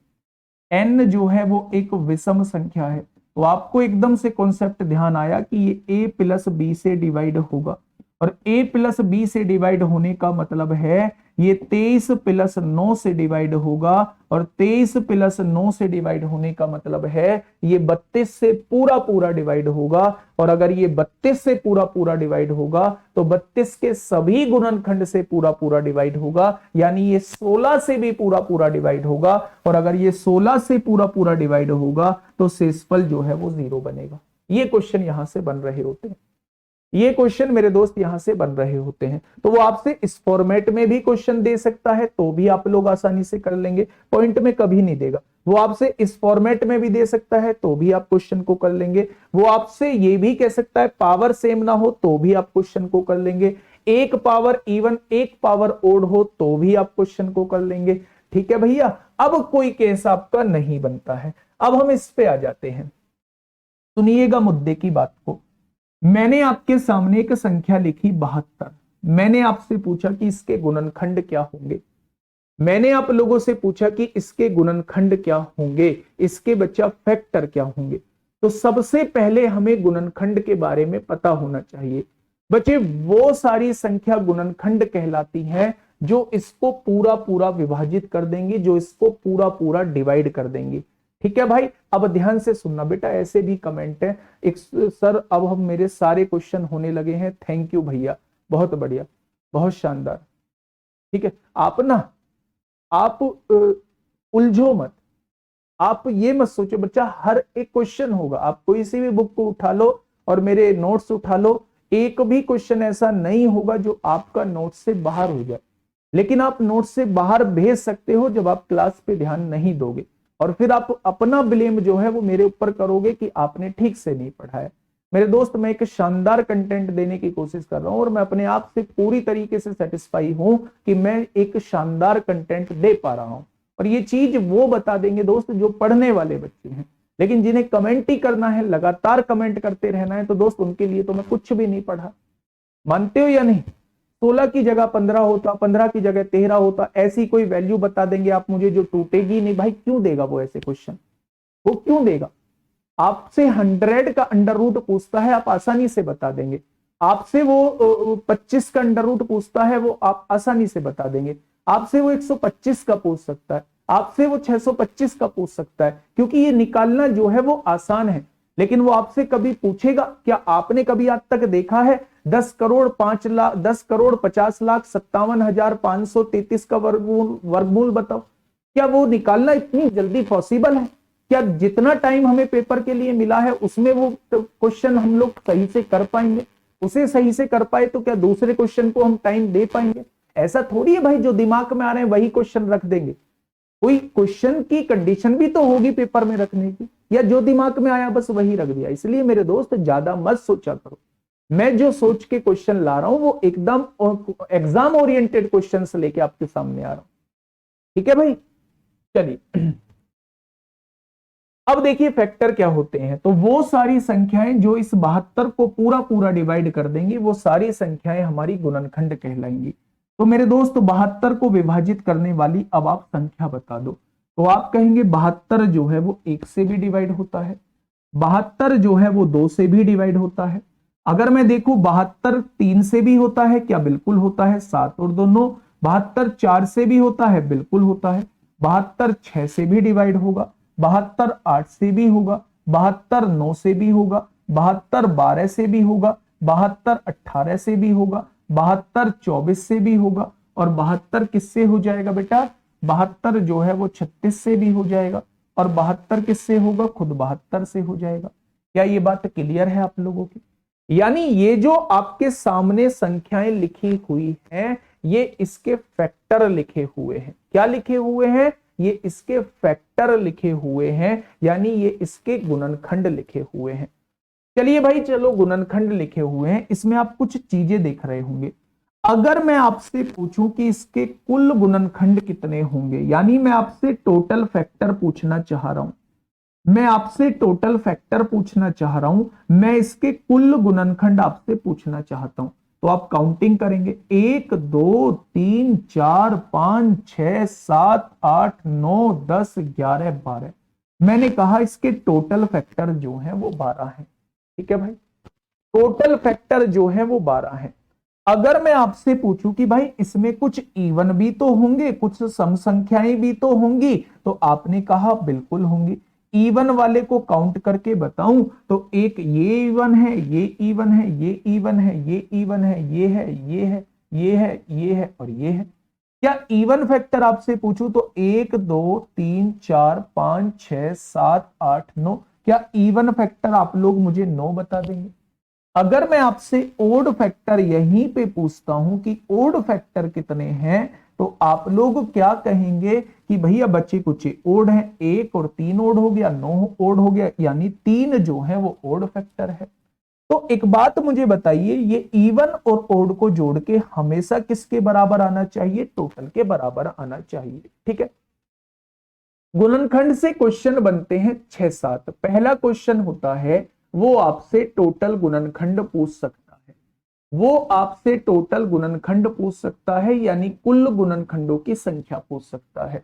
n जो है वो एक विषम संख्या है। तो आपको एकदम से कॉन्सेप्ट ध्यान आया कि ये a प्लस बी से डिवाइड होगा और a प्लस बी से डिवाइड होने का मतलब है ये 23 प्लस 9 से डिवाइड होगा और 23 प्लस 9 से डिवाइड होने का मतलब है ये 32 से पूरा पूरा डिवाइड होगा और अगर ये 32 से पूरा पूरा डिवाइड होगा तो 32 के सभी गुणनखंड से पूरा पूरा डिवाइड होगा, यानी ये 16 से भी पूरा पूरा डिवाइड होगा और अगर ये 16 से पूरा पूरा डिवाइड होगा तो शेषफल जो है वो 0 बनेगा। ये क्वेश्चन यहां से बन रहे होते हैं, ये क्वेश्चन मेरे दोस्त यहां से बन रहे होते हैं। तो वो आपसे इस फॉर्मेट में भी क्वेश्चन दे सकता है तो भी आप लोग आसानी से कर लेंगे, पॉइंट में कभी नहीं देगा। वो आपसे इस फॉर्मेट में भी दे सकता है तो भी आप क्वेश्चन को कर लेंगे। वो आपसे ये भी कह सकता है पावर सेम ना हो तो भी आप क्वेश्चन को कर लेंगे। एक पावर इवन एक पावर ओड हो तो भी आप क्वेश्चन को कर लेंगे। ठीक है भैया, अब कोई केस आपका नहीं बनता है। अब हम इस पे आ जाते हैं, सुनिएगा मुद्दे की बात को। मैंने आपके सामने एक संख्या लिखी 72, मैंने आपसे पूछा कि इसके गुणनखंड क्या होंगे, मैंने आप लोगों से पूछा कि इसके गुणनखंड क्या होंगे, इसके बच्चा फैक्टर क्या होंगे। तो सबसे पहले हमें गुणनखंड के बारे में पता होना चाहिए। बच्चे वो सारी संख्या गुणनखंड कहलाती हैं जो इसको पूरा पूरा विभाजित कर देंगी, जो इसको पूरा पूरा डिवाइड कर देंगी। ठीक है भाई, अब ध्यान से सुनना बेटा, ऐसे भी कमेंट है एक सर अब हम मेरे सारे क्वेश्चन होने लगे हैं, थैंक यू भैया, बहुत बढ़िया, बहुत शानदार। ठीक है, आप उलझो मत, आप ये मत सोचो बच्चा हर एक क्वेश्चन होगा। आप कोई सी भी बुक को उठा लो और मेरे नोट्स उठा लो, एक भी क्वेश्चन ऐसा नहीं होगा जो आपका नोट से बाहर हो जाए। लेकिन आप नोट से बाहर भेज सकते हो जब आप क्लास पे ध्यान नहीं दोगे और फिर आप अपना ब्लेम जो है वो मेरे ऊपर करोगे कि आपने ठीक से नहीं पढ़ा है। मेरे दोस्त, मैं एक शानदार कंटेंट देने की कोशिश कर रहा हूं और मैं अपने आप से पूरी तरीके से सेटिस्फाई हूं कि मैं एक शानदार कंटेंट दे पा रहा हूं। और ये चीज वो बता देंगे दोस्त जो पढ़ने वाले बच्चे हैं, लेकिन जिन्हें कमेंट ही करना है, लगातार कमेंट करते रहना है, तो दोस्त उनके लिए तो मैं कुछ भी नहीं पढ़ा। मानते हो या नहीं? 16 की जगह 15 होता, 15 की जगह 13 होता, ऐसी कोई वैल्यू बता देंगे आप मुझे जो टूटेगी नहीं। भाई क्यों देगा वो ऐसे क्वेश्चन, वो क्यों देगा? आपसे 100 का अंडर रूट पूछता है, आप आसानी से बता देंगे। आपसे वो 25 का अंडर रूट पूछता है, वो आप आसानी से बता देंगे। आपसे वो 125 का पूछ सकता है, आपसे वो 625 का पूछ सकता है, क्योंकि ये निकालना जो है वो आसान है। लेकिन वो आपसे कभी पूछेगा क्या? आपने कभी आज तक देखा है 10 करोड़ 5 लाख 10 करोड़ 50 लाख 57,533 का वर्गमूल बताओ? क्या वो निकालना इतनी जल्दी पॉसिबल है? क्या जितना टाइम हमें पेपर के लिए मिला है उसमें वो क्वेश्चन हम लोग सही से कर पाएंगे? उसे सही से कर पाए तो क्या दूसरे क्वेश्चन को हम टाइम दे पाएंगे? ऐसा थोड़ी है भाई जो दिमाग में आ रहे हैं वही क्वेश्चन रख देंगे। कोई क्वेश्चन की कंडीशन भी तो होगी पेपर में रखने की, या जो दिमाग में आया बस वही रख दिया। इसलिए मेरे दोस्त ज्यादा मत सोचा करो। मैं जो सोच के क्वेश्चन ला रहा हूं वो एकदम एग्जाम ओरिएंटेड क्वेश्चंस लेके आपके सामने आ रहा हूं। ठीक है भाई, चलिए अब देखिए फैक्टर क्या होते हैं। तो वो सारी संख्याएं जो इस 72 को पूरा पूरा डिवाइड कर देंगी वो सारी संख्याएं हमारी गुणनखंड कहलाएंगी। तो मेरे दोस्त 72 को विभाजित करने वाली अब आप संख्या बता दो। तो आप कहेंगे 72 जो है वो 1 से भी डिवाइड होता है, 72 जो है वो 2 से भी डिवाइड होता है। अगर मैं देखूं 72 3 से भी होता है क्या? बिल्कुल होता है, 7 और 2 9। 72 4 से भी होता है, बिल्कुल होता है। 72 6 से भी डिवाइड होगा, 72 8 से भी होगा, 72 9 से भी होगा, 72 12 से भी होगा, 72 18 से भी होगा, 72 24 से भी होगा, और 72 किससे हो जाएगा बेटा? 72 जो है वो 36 से भी हो जाएगा, और 72 किससे होगा? खुद 72 से हो जाएगा। क्या ये बात क्लियर है आप लोगों की? यानी ये जो आपके सामने संख्याएं लिखी हुई हैं ये इसके फैक्टर लिखे हुए हैं। क्या लिखे हुए हैं? ये इसके फैक्टर लिखे हुए हैं, यानी ये इसके गुणनखंड लिखे हुए हैं। चलिए भाई चलो, गुणनखंड लिखे हुए हैं, इसमें आप कुछ चीजें देख रहे होंगे। अगर मैं आपसे पूछूं कि इसके कुल गुणनखंड कितने होंगे, यानी मैं आपसे टोटल फैक्टर पूछना चाह रहा हूं, मैं आपसे टोटल फैक्टर पूछना चाह रहा हूं, मैं इसके कुल गुणनखंड आपसे पूछना चाहता हूं। तो आप काउंटिंग करेंगे 1 2 3 4 5 6 7 8 9 10 11 12। मैंने कहा इसके टोटल फैक्टर जो है वो 12 है। ठीक है भाई, टोटल फैक्टर जो है वो 12 है। अगर मैं आपसे पूछूं कि भाई इसमें कुछ इवन भी तो होंगे, कुछ सम संख्याएं भी तो होंगी, तो आपने कहा बिल्कुल होंगी। इवन वाले को काउंट करके बताऊं तो एक ये इवन है, ये इवन है, ये इवन है, ये इवन है, ये है, ये है, ये है, ये है और ये है। क्या इवन फैक्टर आपसे पूछूं तो 1 2 3 4 5 6 7 8 9। क्या इवन फैक्टर आप लोग मुझे 9 बता देंगे? अगर मैं आपसे ओड फैक्टर यहीं पे पूछता हूं कि ओड फैक्टर कितने हैं, तो आप लोग क्या कहेंगे कि भैया बच्चे कुछ ओड है, 1 और 3 ओड हो गया, 9 ओड हो गया, यानी 3 जो है वो ओड फैक्टर है। तो एक बात मुझे बताइए, ये इवन और ओड को जोड़ के हमेशा किसके बराबर आना चाहिए? टोटल के बराबर आना चाहिए। ठीक है, गुणनखंड से क्वेश्चन बनते हैं 6-7। पहला क्वेश्चन होता है वो आपसे टोटल गुणनखंड पूछ सकता है, वो आपसे टोटल गुणनखंड पूछ सकता है, यानी कुल गुणनखंडों की संख्या पूछ सकता है।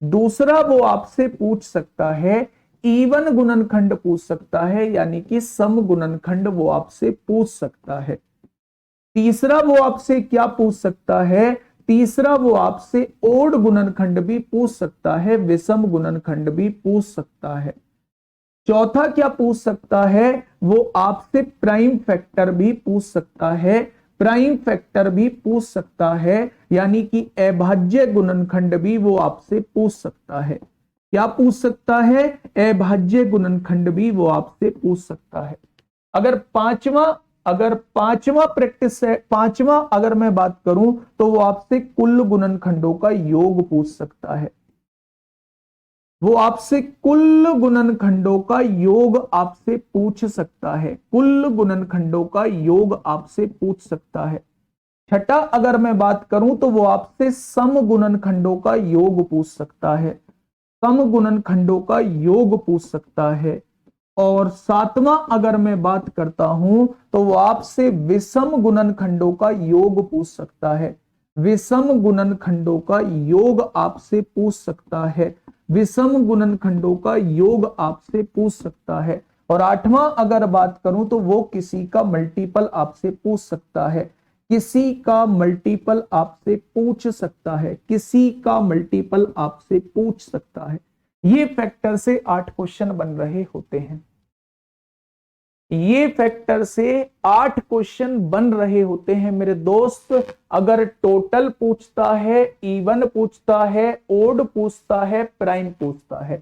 दूसरा वो आपसे पूछ सकता है इवन गुणनखंड पूछ सकता है, यानी कि सम गुणनखंड वो आपसे पूछ सकता है। तीसरा वो आपसे क्या पूछ सकता है? तीसरा वो आपसे ओड गुणनखंड भी पूछ सकता है, विषम गुणनखंड भी पूछ सकता है। चौथा क्या पूछ सकता है? वो आपसे प्राइम फैक्टर भी पूछ सकता है, प्राइम फैक्टर भी पूछ सकता है, यानी कि अभाज्य गुणनखंड भी वो आपसे पूछ सकता है। क्या पूछ सकता है? अभाज्य गुणनखंड भी वो आपसे पूछ सकता है। अगर पांचवा प्रैक्टिस है, पांचवा अगर मैं बात करूं तो वो आपसे कुल गुणनखंडों का योग पूछ सकता है। वो आपसे कुल गुणनखंडों का योग आपसे पूछ सकता है, कुल गुणनखंडों का योग आपसे पूछ सकता है। छठा अगर मैं बात करूं तो वो आपसे सम गुणनखंडों का योग पूछ सकता है, सम गुणनखंडों का योग पूछ सकता है। और सातवां अगर मैं बात करता हूं तो वो आपसे विषम गुणनखंडों का योग पूछ सकता है, विषम गुणनखंडों का योग आपसे पूछ सकता है, विषम गुणनखंडों का योग आपसे पूछ सकता है। और आठवां अगर बात करूं तो वो किसी का मल्टीपल आपसे पूछ सकता है, किसी का मल्टीपल आपसे पूछ सकता है, किसी का मल्टीपल आपसे पूछ सकता है। ये फैक्टर से 8 क्वेश्चन बन रहे होते हैं, ये फैक्टर से 8 क्वेश्चन बन रहे होते हैं मेरे दोस्त। अगर टोटल पूछता है, इवन पूछता है, ओड पूछता है, प्राइम पूछता है,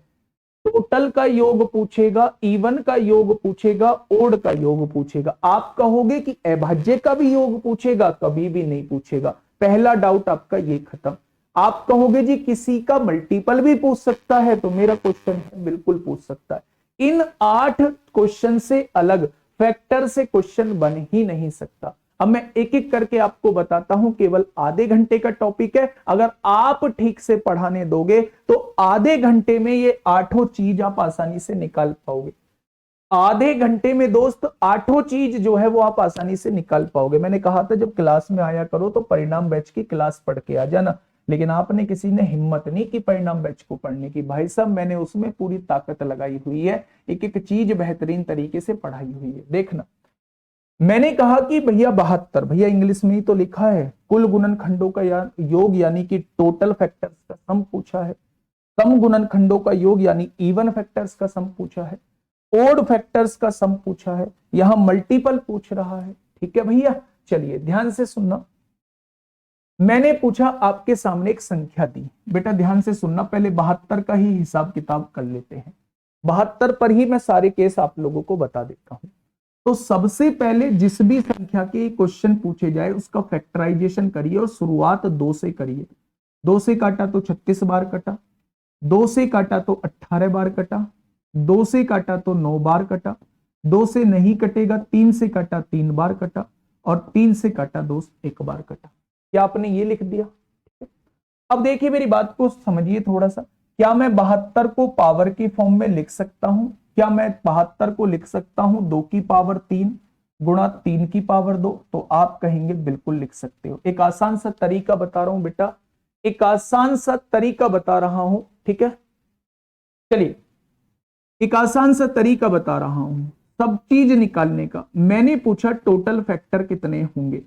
टोटल का योग पूछेगा, इवन का योग पूछेगा, ओड का योग पूछेगा। आप कहोगे कि अभाज्य का भी योग पूछेगा? कभी भी नहीं पूछेगा। पहला डाउट आपका ये खत्म। आप कहोगे जी किसी का मल्टीपल भी पूछ सकता है, तो मेरा क्वेश्चन है बिल्कुल पूछ सकता है। इन 8 क्वेश्चन से अलग फैक्टर से क्वेश्चन बन ही नहीं सकता। अब मैं एक एक करके आपको बताता हूं, केवल आधे घंटे का टॉपिक है। अगर आप ठीक से पढ़ाने दोगे तो आधे घंटे में ये 8 चीज आप आसानी से निकाल पाओगे। आधे घंटे में दोस्त 8 चीज जो है वो आप आसानी से निकाल पाओगे। मैंने कहा था जब क्लास में आया करो तो परिणाम बैच की क्लास पढ़ के आ जाना, लेकिन आपने किसी ने हिम्मत नहीं की परिणाम बैच को पढ़ने की। भाई साहब मैंने उसमें पूरी ताकत लगाई हुई है, एक एक चीज बेहतरीन तरीके से पढ़ाई हुई है। देखना, मैंने कहा कि भैया 72, भैया इंग्लिश में ही तो लिखा है, कुल गुणनखंडों का योग यानी कि टोटल फैक्टर्स का सम पूछा है। सम गुणनखंडों का योग यानी इवन फैक्टर्स का सम पूछा है। ओड फैक्टर्स का सम पूछा है। यहां मल्टीपल पूछ रहा है। ठीक है भैया, चलिए ध्यान से सुनना। मैंने पूछा, आपके सामने एक संख्या दी, बेटा ध्यान से सुनना, पहले 72 का ही हिसाब किताब कर लेते हैं। 72 पर ही मैं सारे केस आप लोगों को बता देता हूं। तो सबसे पहले जिस भी संख्या के क्वेश्चन पूछे जाए उसका फैक्टराइजेशन करिए और शुरुआत 2 से करिए। 2 से काटा तो 36 बार कटा, 2 से काटा तो 18 बार कटा, 2 से काटा तो 9 बार कटा, 2 से नहीं कटेगा, 3 से काटा 3 बार कटा, और 3 से काटा 2 1 बार कटा। क्या आपने ये लिख दिया? अब देखिए मेरी बात को समझिए थोड़ा सा। क्या मैं 72 को पावर की फॉर्म में लिख सकता हूं? क्या मैं 72 को लिख सकता हूं 2 की पावर 3 गुणा 3 की पावर 2? तो आप कहेंगे बिल्कुल लिख सकते हो। एक आसान सा तरीका बता रहा हूं बेटा, एक आसान सा तरीका बता रहा हूं, ठीक है। चलिए एक आसान सा तरीका बता रहा हूं सब चीज निकालने का। मैंने पूछा टोटल फैक्टर कितने होंगे,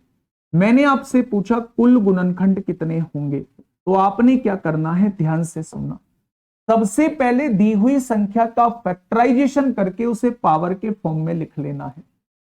मैंने आपसे पूछा कुल गुणनखंड कितने होंगे, तो आपने क्या करना है, ध्यान से सुनना। सबसे पहले दी हुई संख्या का फैक्टराइजेशन करके उसे पावर के फॉर्म में लिख लेना है।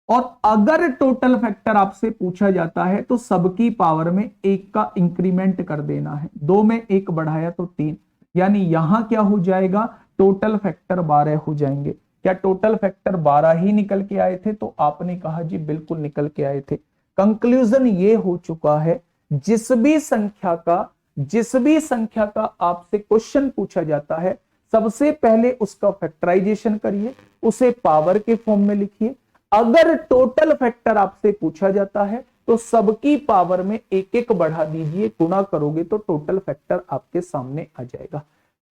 और अगर टोटल फैक्टर आपसे पूछा जाता है तो सबकी पावर में 1 का इंक्रीमेंट कर देना है। 2 में 1 बढ़ाया तो 3, यानी यहां क्या हो जाएगा, टोटल फैक्टर 12 हो जाएंगे। क्या टोटल फैक्टर 12 ही निकल के आए थे? तो आपने कहा जी बिल्कुल निकल के आए थे। कंक्लूजन ये हो चुका है, जिस भी संख्या का आपसे क्वेश्चन पूछा जाता है सबसे पहले उसका फैक्टराइजेशन करिए, उसे पावर के फॉर्म में लिखिए। अगर टोटल फैक्टर आपसे पूछा जाता है तो सबकी पावर में 1 बढ़ा दीजिए, गुणा करोगे तो टोटल फैक्टर आपके सामने आ जाएगा।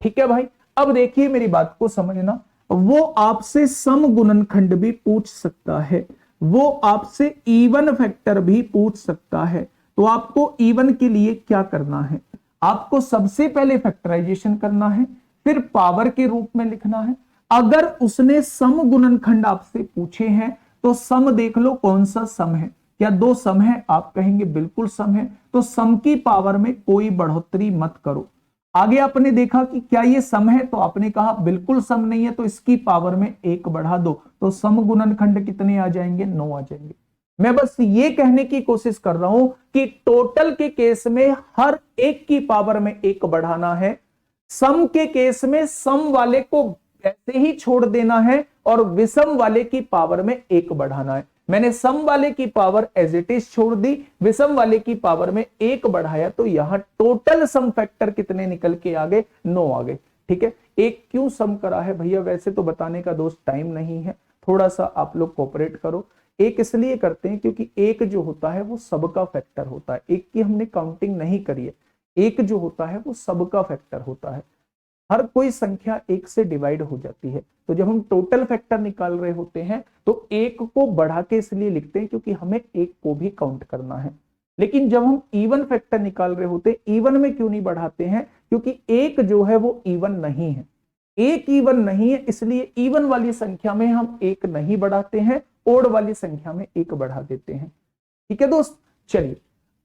ठीक है भाई, अब देखिए मेरी बात को समझना। वो आपसे सम गुणनखंड भी पूछ सकता है, वो आपसे इवन फैक्टर भी पूछ सकता है। तो आपको इवन के लिए क्या करना है, आपको सबसे पहले फैक्टराइजेशन करना है, फिर पावर के रूप में लिखना है। अगर उसने सम गुणनखंड आपसे पूछे हैं तो सम देख लो कौन सा सम है। क्या 2 सम है? आप कहेंगे बिल्कुल सम है। तो सम की पावर में कोई बढ़ोतरी मत करो। आगे आपने देखा कि क्या ये सम है, तो आपने कहा बिल्कुल सम नहीं है, तो इसकी पावर में 1 बढ़ा दो, तो सम गुणनखंड कितने आ जाएंगे? 9 आ जाएंगे। मैं बस ये कहने की कोशिश कर रहा हूं कि टोटल के केस में हर एक की पावर में 1 बढ़ाना है, सम के केस में सम वाले को ऐसे ही छोड़ देना है और विषम वाले की पावर में 1 बढ़ाना है। मैंने सम वाले की पावर एज इट इज छोड़ दी, विषम वाले की पावर में 1 बढ़ाया, तो यहां टोटल सम फैक्टर कितने निकल के आ गए? 9 आ गए। ठीक है, 1 क्यों सम करा है भैया? वैसे तो बताने का दोस्त टाइम नहीं है, थोड़ा सा आप लोग कोऑपरेट करो। 1 इसलिए करते हैं क्योंकि 1 जो होता है वो सबका फैक्टर होता है। 1 की हमने काउंटिंग नहीं करी है, 1 जो होता है वो सबका फैक्टर होता है। हर कोई संख्या 1 से डिवाइड हो जाती है। तो जब हम टोटल फैक्टर निकाल रहे होते हैं तो 1 को बढ़ा के इसलिए लिखते हैं क्योंकि हमें 1 को भी काउंट करना है। लेकिन जब हम इवन फैक्टर निकाल रहे होते हैं, इवन में क्यों नहीं बढ़ाते हैं? क्योंकि 1 जो है वो इवन नहीं है, 1 इवन नहीं है, इसलिए इवन वाली संख्या में हम 1 नहीं बढ़ाते हैं, ओड वाली संख्या में 1 बढ़ा देते हैं। ठीक है दोस्त, चलिए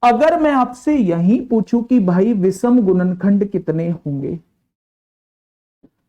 अगर मैं आपसे यही पूछूं कि भाई विषम गुणनखंड कितने होंगे,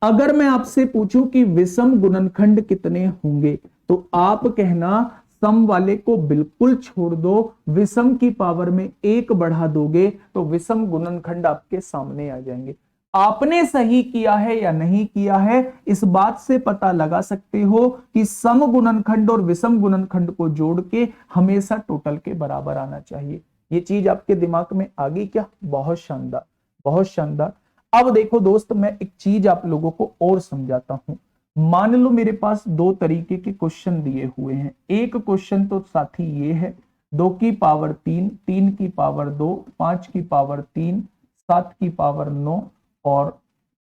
अगर मैं आपसे पूछूं कि विषम गुणनखंड कितने होंगे, तो आप कहना सम वाले को बिल्कुल छोड़ दो, विषम की पावर में 1 बढ़ा दोगे तो विषम गुणनखंड आपके सामने आ जाएंगे। आपने सही किया है या नहीं किया है, इस बात से पता लगा सकते हो कि सम गुणनखंड और विषम गुणनखंड को जोड़ के हमेशा टोटल के बराबर आना चाहिए। ये चीज आपके दिमाग में आ गई क्या? बहुत शानदार, बहुत शानदार। अब देखो दोस्त, मैं एक चीज आप लोगों को और समझाता हूं। मान लो मेरे पास दो तरीके के क्वेश्चन दिए हुए हैं। एक क्वेश्चन तो साथी ये है, 2 की पावर 3, 3 की पावर 2, 5 की पावर 3, 7 की पावर 9 और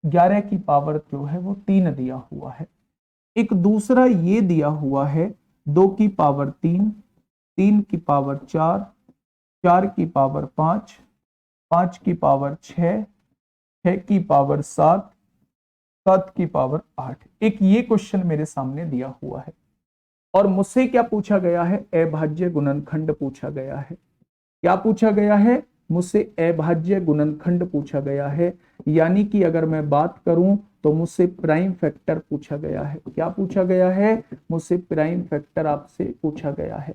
11 की पावर जो है वो 3 दिया हुआ है। एक दूसरा ये दिया हुआ है, 2 की पावर 3, 3 की पावर 4, 4 की पावर 5, 5 की पावर 6, 6 की पावर 7, 7 की पावर 8। एक ये क्वेश्चन मेरे सामने दिया हुआ है और मुझसे क्या पूछा गया है, अभाज्य गुणनखंड पूछा गया है। क्या पूछा गया है, मुझसे अभाज्य गुणनखंड पूछा गया है। यानी कि अगर मैं बात करूं तो मुझसे प्राइम फैक्टर पूछा गया है। क्या पूछा गया है, मुझसे प्राइम फैक्टर आपसे पूछा गया है।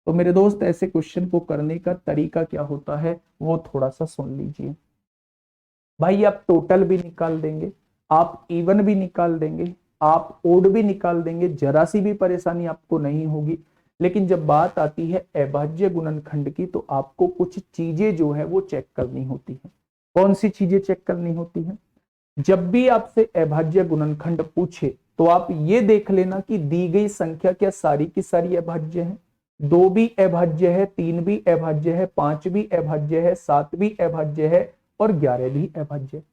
तो मेरे दोस्त, ऐसे क्वेश्चन को करने का तरीका क्या होता है वो थोड़ा सा सुन लीजिए। भाई आप टोटल भी निकाल देंगे, आप इवन भी निकाल देंगे, आप ओड भी निकाल देंगे, जरा सी भी परेशानी आपको नहीं होगी। लेकिन जब बात आती है अभाज्य गुणनखंड की तो आपको कुछ चीजें जो है वो चेक करनी होती है। कौन सी चीजें चेक करनी होती है? जब भी आपसे अभाज्य गुणनखंड पूछे तो आप ये देख लेना कि दी गई संख्या क्या सारी की सारी अभाज्य है। 2 भी अभाज्य है, 3 भी अभाज्य है, 5 भी अभाज्य है, 7 भी अभाज्य है और 11 भी अभाज्य है।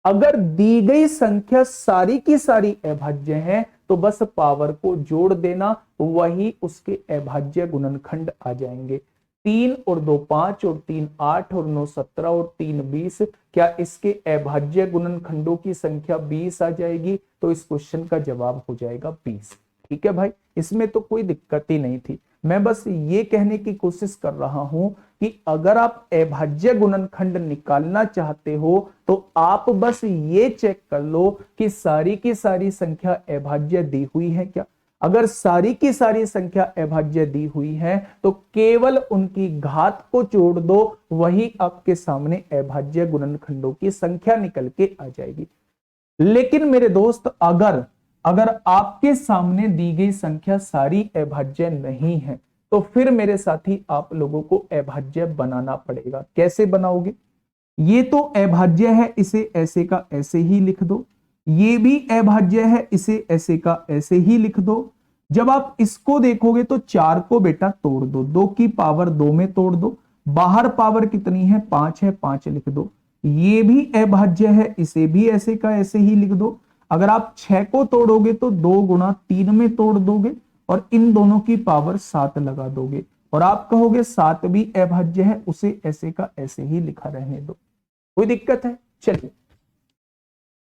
अगर दी गई संख्या सारी की सारी अभाज्य है तो बस पावर को जोड़ देना, वही उसके अभाज्य गुणनखंड आ जाएंगे। 3 और 2 5 और 3 8 और 9 17 और 3 20। क्या इसके अभाज्य गुणनखंडों की संख्या 20 आ जाएगी? तो इस क्वेश्चन का जवाब हो जाएगा 20। ठीक है भाई, इसमें तो कोई दिक्कत ही नहीं थी। मैं बस ये कहने की कोशिश कर रहा हूं कि अगर आप अभाज्य गुणनखंड निकालना चाहते हो तो आप बस ये चेक कर लो कि सारी की सारी संख्या अभाज्य दी हुई है क्या। अगर सारी की सारी संख्या अभाज्य दी हुई है तो केवल उनकी घात को जोड़ दो, वही आपके सामने अभाज्य गुणनखंडों की संख्या निकल के आ जाएगी। लेकिन मेरे दोस्त, अगर अगर आपके सामने दी गई संख्या सारी अभाज्य नहीं है तो फिर मेरे साथी आप लोगों को अभाज्य बनाना पड़ेगा। कैसे बनाओगे? ये तो अभाज्य है, इसे ऐसे का ऐसे ही लिख दो। ये भी अभाज्य है, इसे ऐसे का ऐसे ही लिख दो। जब आप इसको देखोगे तो 4 को बेटा तोड़ दो, 2 की पावर 2 में तोड़ दो। बाहर पावर कितनी है? 5 है, 5 लिख दो। ये भी अभाज्य है, इसे भी ऐसे का ऐसे ही लिख दो। अगर आप 6 को तोड़ोगे तो 2 गुणा 3 में तोड़ दोगे और इन दोनों की पावर 7 लगा दोगे और आप कहोगे 7 भी अभाज्य है, उसे ऐसे का ऐसे ही लिखा रहने दो। कोई दिक्कत है? चलिए,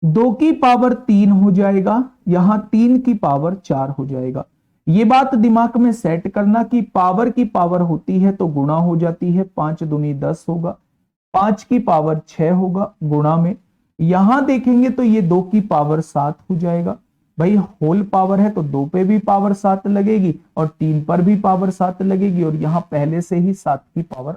2 की पावर 3 हो जाएगा, यहां 3 की पावर 4 हो जाएगा। ये बात दिमाग में सेट करना कि पावर की पावर होती है तो गुणा हो जाती है, 5 दूनी 10 होगा, 5 की पावर 6 होगा गुणा में। यहां देखेंगे तो ये 2 की पावर 7 हो जाएगा। भाई होल पावर है तो 2 पे भी पावर 7 लगेगी और 3 पर भी पावर 7 लगेगी और यहां पहले से ही 7 की पावर।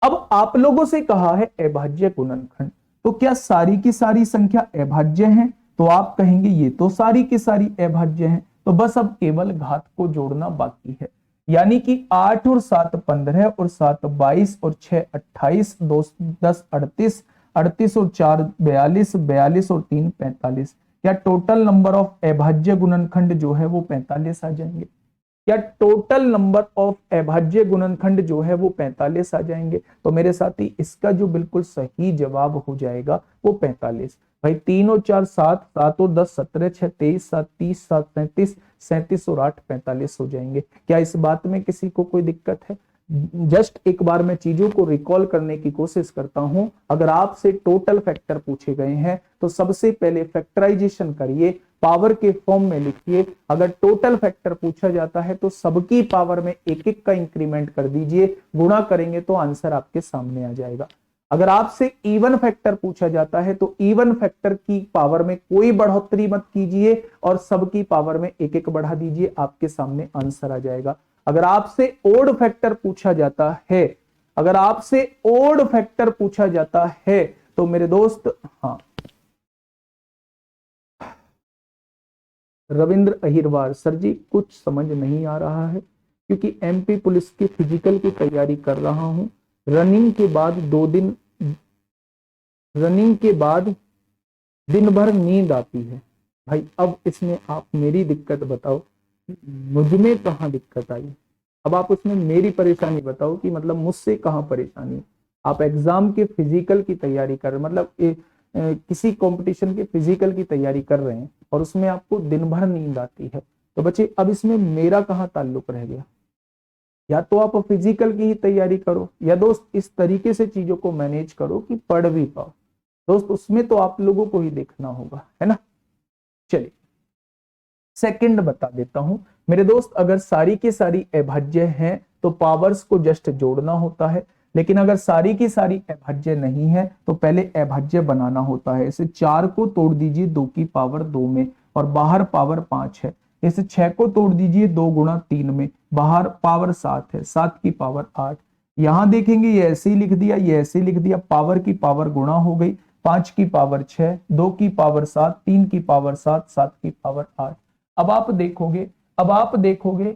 अब आप लोगों से कहा है अभाज्य गुणनखंड, तो क्या सारी की सारी संख्या अभाज्य है? तो आप कहेंगे ये तो सारी की सारी अभाज्य है, तो बस अब केवल घात को जोड़ना बाकी है। यानी कि 8 और 7 15 और 7 22 और 6 28, 2 10 38, 38 और 4 42, 42 और 3 45। क्या टोटल नंबर ऑफ अभाज्य गुणनखंड जो है वो 45 आ जाएंगे? या टोटल नंबर ऑफ अभाज्य गुणनखंड जो है वो 45 आ जाएंगे? तो मेरे साथी इसका जो बिल्कुल सही जवाब हो जाएगा वो 45। भाई 3 और 4 7, 7 और 10 17, 6 23, 7 30, 7 37, 37 और 8 45 हो जाएंगे। क्या इस बात में किसी को कोई दिक्कत है? जस्ट एक बार मैं चीजों को रिकॉल करने की कोशिश करता हूं। अगर आपसे टोटल फैक्टर पूछे गए हैं तो सबसे पहले फैक्टराइजेशन करिए, पावर के फॉर्म में लिखिए। अगर टोटल फैक्टर पूछा जाता है तो सबकी पावर में एक एक का इंक्रीमेंट कर दीजिए, गुणा करेंगे तो आंसर आपके सामने आ जाएगा। अगर आपसे इवन फैक्टर पूछा जाता है तो इवन फैक्टर की पावर में कोई बढ़ोतरी मत कीजिए और सबकी पावर में एक एक बढ़ा दीजिए, आपके सामने आंसर आ जाएगा। अगर आपसे ओड फैक्टर पूछा जाता है, अगर आपसे ओड फैक्टर पूछा जाता है तो मेरे दोस्त, हाँ, रविंद्र अहिरवार, सर जी कुछ समझ नहीं आ रहा है क्योंकि एमपी पुलिस की फिजिकल की तैयारी कर रहा हूं। रनिंग के बाद 2 दिन रनिंग के बाद दिन भर नींद आती है। भाई अब इसमें आप मेरी दिक्कत बताओ, मुझ में कहाँ दिक्कत आई। अब आप उसमें मेरी परेशानी बताओ कि मतलब मुझसे कहाँ परेशानी। आप एग्जाम के फिजिकल की तैयारी कर रहे, मतलब किसी कंपटीशन के फिजिकल की तैयारी कर रहे हैं और उसमें आपको दिन भर नींद आती है, तो बच्चे अब इसमें मेरा कहाँ ताल्लुक रह गया। या तो आप फिजिकल की ही तैयारी करो, या दोस्त इस तरीके से चीजों को मैनेज करो कि पढ़ भी पाओ। दोस्त उसमें तो आप लोगों को ही देखना होगा, है ना। चलिए सेकंड बता देता हूं मेरे दोस्त, अगर सारी की सारी अभाज्य हैं तो पावर्स को जस्ट जोड़ना होता है, लेकिन अगर सारी की सारी अभाज्य नहीं है तो पहले अभाज्य बनाना होता है। इसे 4 को तोड़ दीजिए 2 की पावर 2 में और बाहर पावर 5 है। इसे 6 को तोड़ दीजिए 2 गुणा 3 में, बाहर पावर 7 है, 7 की पावर 8। यहां देखेंगे ये ऐसे ही लिख दिया, ये ऐसे ही लिख दिया, पावर की पावर गुणा हो गई, 5 की पावर 6, 2 की पावर 7, 3 की पावर 7, 7 की पावर 8। अब आप देखोगे, अब आप देखोगे,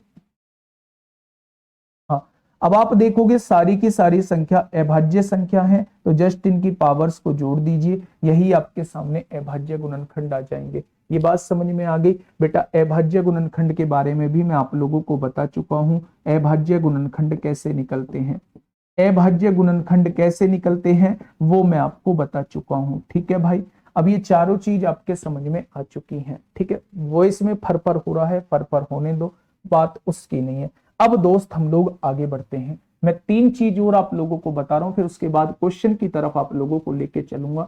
हाँ अब आप देखोगे सारी की सारी संख्या अभाज्य संख्या है, तो जस्ट इनकी पावर्स को जोड़ दीजिए, यही आपके सामने अभाज्य गुणनखंड आ जाएंगे। ये बात समझ में आ गई बेटा। अभाज्य गुणनखंड के बारे में भी मैं आप लोगों को बता चुका हूं, अभाज्य गुणनखंड कैसे निकलते हैं, अभाज्य गुणनखंड कैसे निकलते हैं वो मैं आपको बता चुका हूं। ठीक है भाई, अब ये चारों चीज आपके समझ में आ चुकी हैं। ठीक है, वॉइस में फरफर हो रहा है, फरफर होने दो, बात उसकी नहीं है। अब दोस्त हम लोग आगे बढ़ते हैं, मैं 3 चीज और आप लोगों को बता रहा हूं, फिर उसके बाद क्वेश्चन की तरफ आप लोगों को लेके चलूंगा।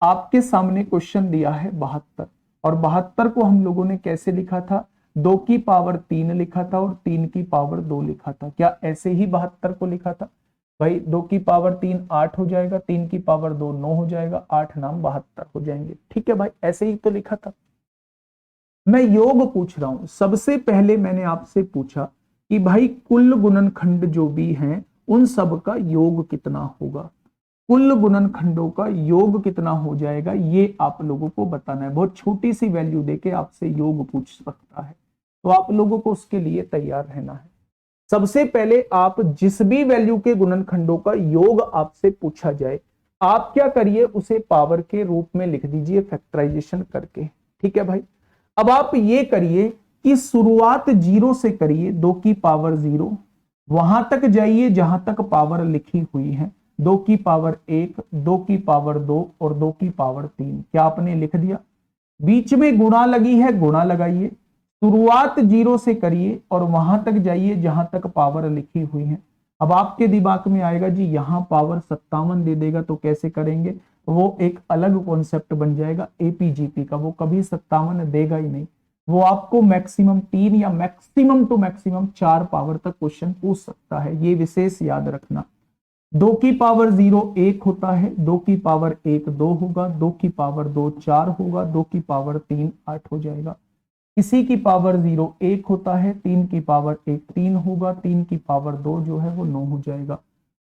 आपके सामने क्वेश्चन दिया है 72, और 72 को हम लोगों ने कैसे लिखा था, 2 की पावर 3 लिखा था और 3 की पावर 2 लिखा था। क्या ऐसे ही 72 को लिखा था भाई? 2 की पावर 3 8 हो जाएगा, 3 की पावर 2 9 हो जाएगा, 8 नाम 72 हो जाएंगे। ठीक है भाई, ऐसे ही तो लिखा था। मैं योग पूछ रहा हूं, सबसे पहले मैंने आपसे पूछा कि भाई कुल गुणनखंड जो भी हैं उन सब का योग कितना होगा, कुल गुणनखंडों का योग कितना हो जाएगा, ये आप लोगों को बताना है। बहुत छोटी सी वैल्यू देके आपसे योग पूछ सकता है, तो आप लोगों को उसके लिए तैयार रहना है। सबसे पहले आप जिस भी वैल्यू के गुणनखंडों का योग आपसे पूछा जाए, आप क्या करिए, उसे पावर के रूप में लिख दीजिए फैक्टराइजेशन करके। ठीक है भाई, अब आप ये करिए कि शुरुआत 0 से करिए, 2 की पावर 0, वहां तक जाइए जहां तक पावर लिखी हुई है, 2 की पावर 1, 2 की पावर 2 और 2 की पावर 3। क्या आपने लिख दिया? बीच में गुणा लगी है, गुणा लगाइए, शुरुआत 0 से करिए और वहां तक जाइए जहां तक पावर लिखी हुई है। अब आपके दिमाग में आएगा जी यहां पावर 57 दे देगा तो कैसे करेंगे, वो एक अलग कॉन्सेप्ट बन जाएगा एपीजीपी का, वो कभी 57 देगा ही नहीं। वो आपको मैक्सिमम 3 या मैक्सिमम टू मैक्सिमम 4 पावर तक क्वेश्चन पूछ सकता है, ये विशेष याद रखना। 2 की पावर 0 1 होता है, 2 की पावर 1 2 होगा, 2 की पावर 2 4 होगा, 2 की पावर 3 8 हो जाएगा। किसी की पावर 0 1 होता है, 3 की पावर 1 3 होगा, 3 की पावर 2 जो है वो 9 हो जाएगा।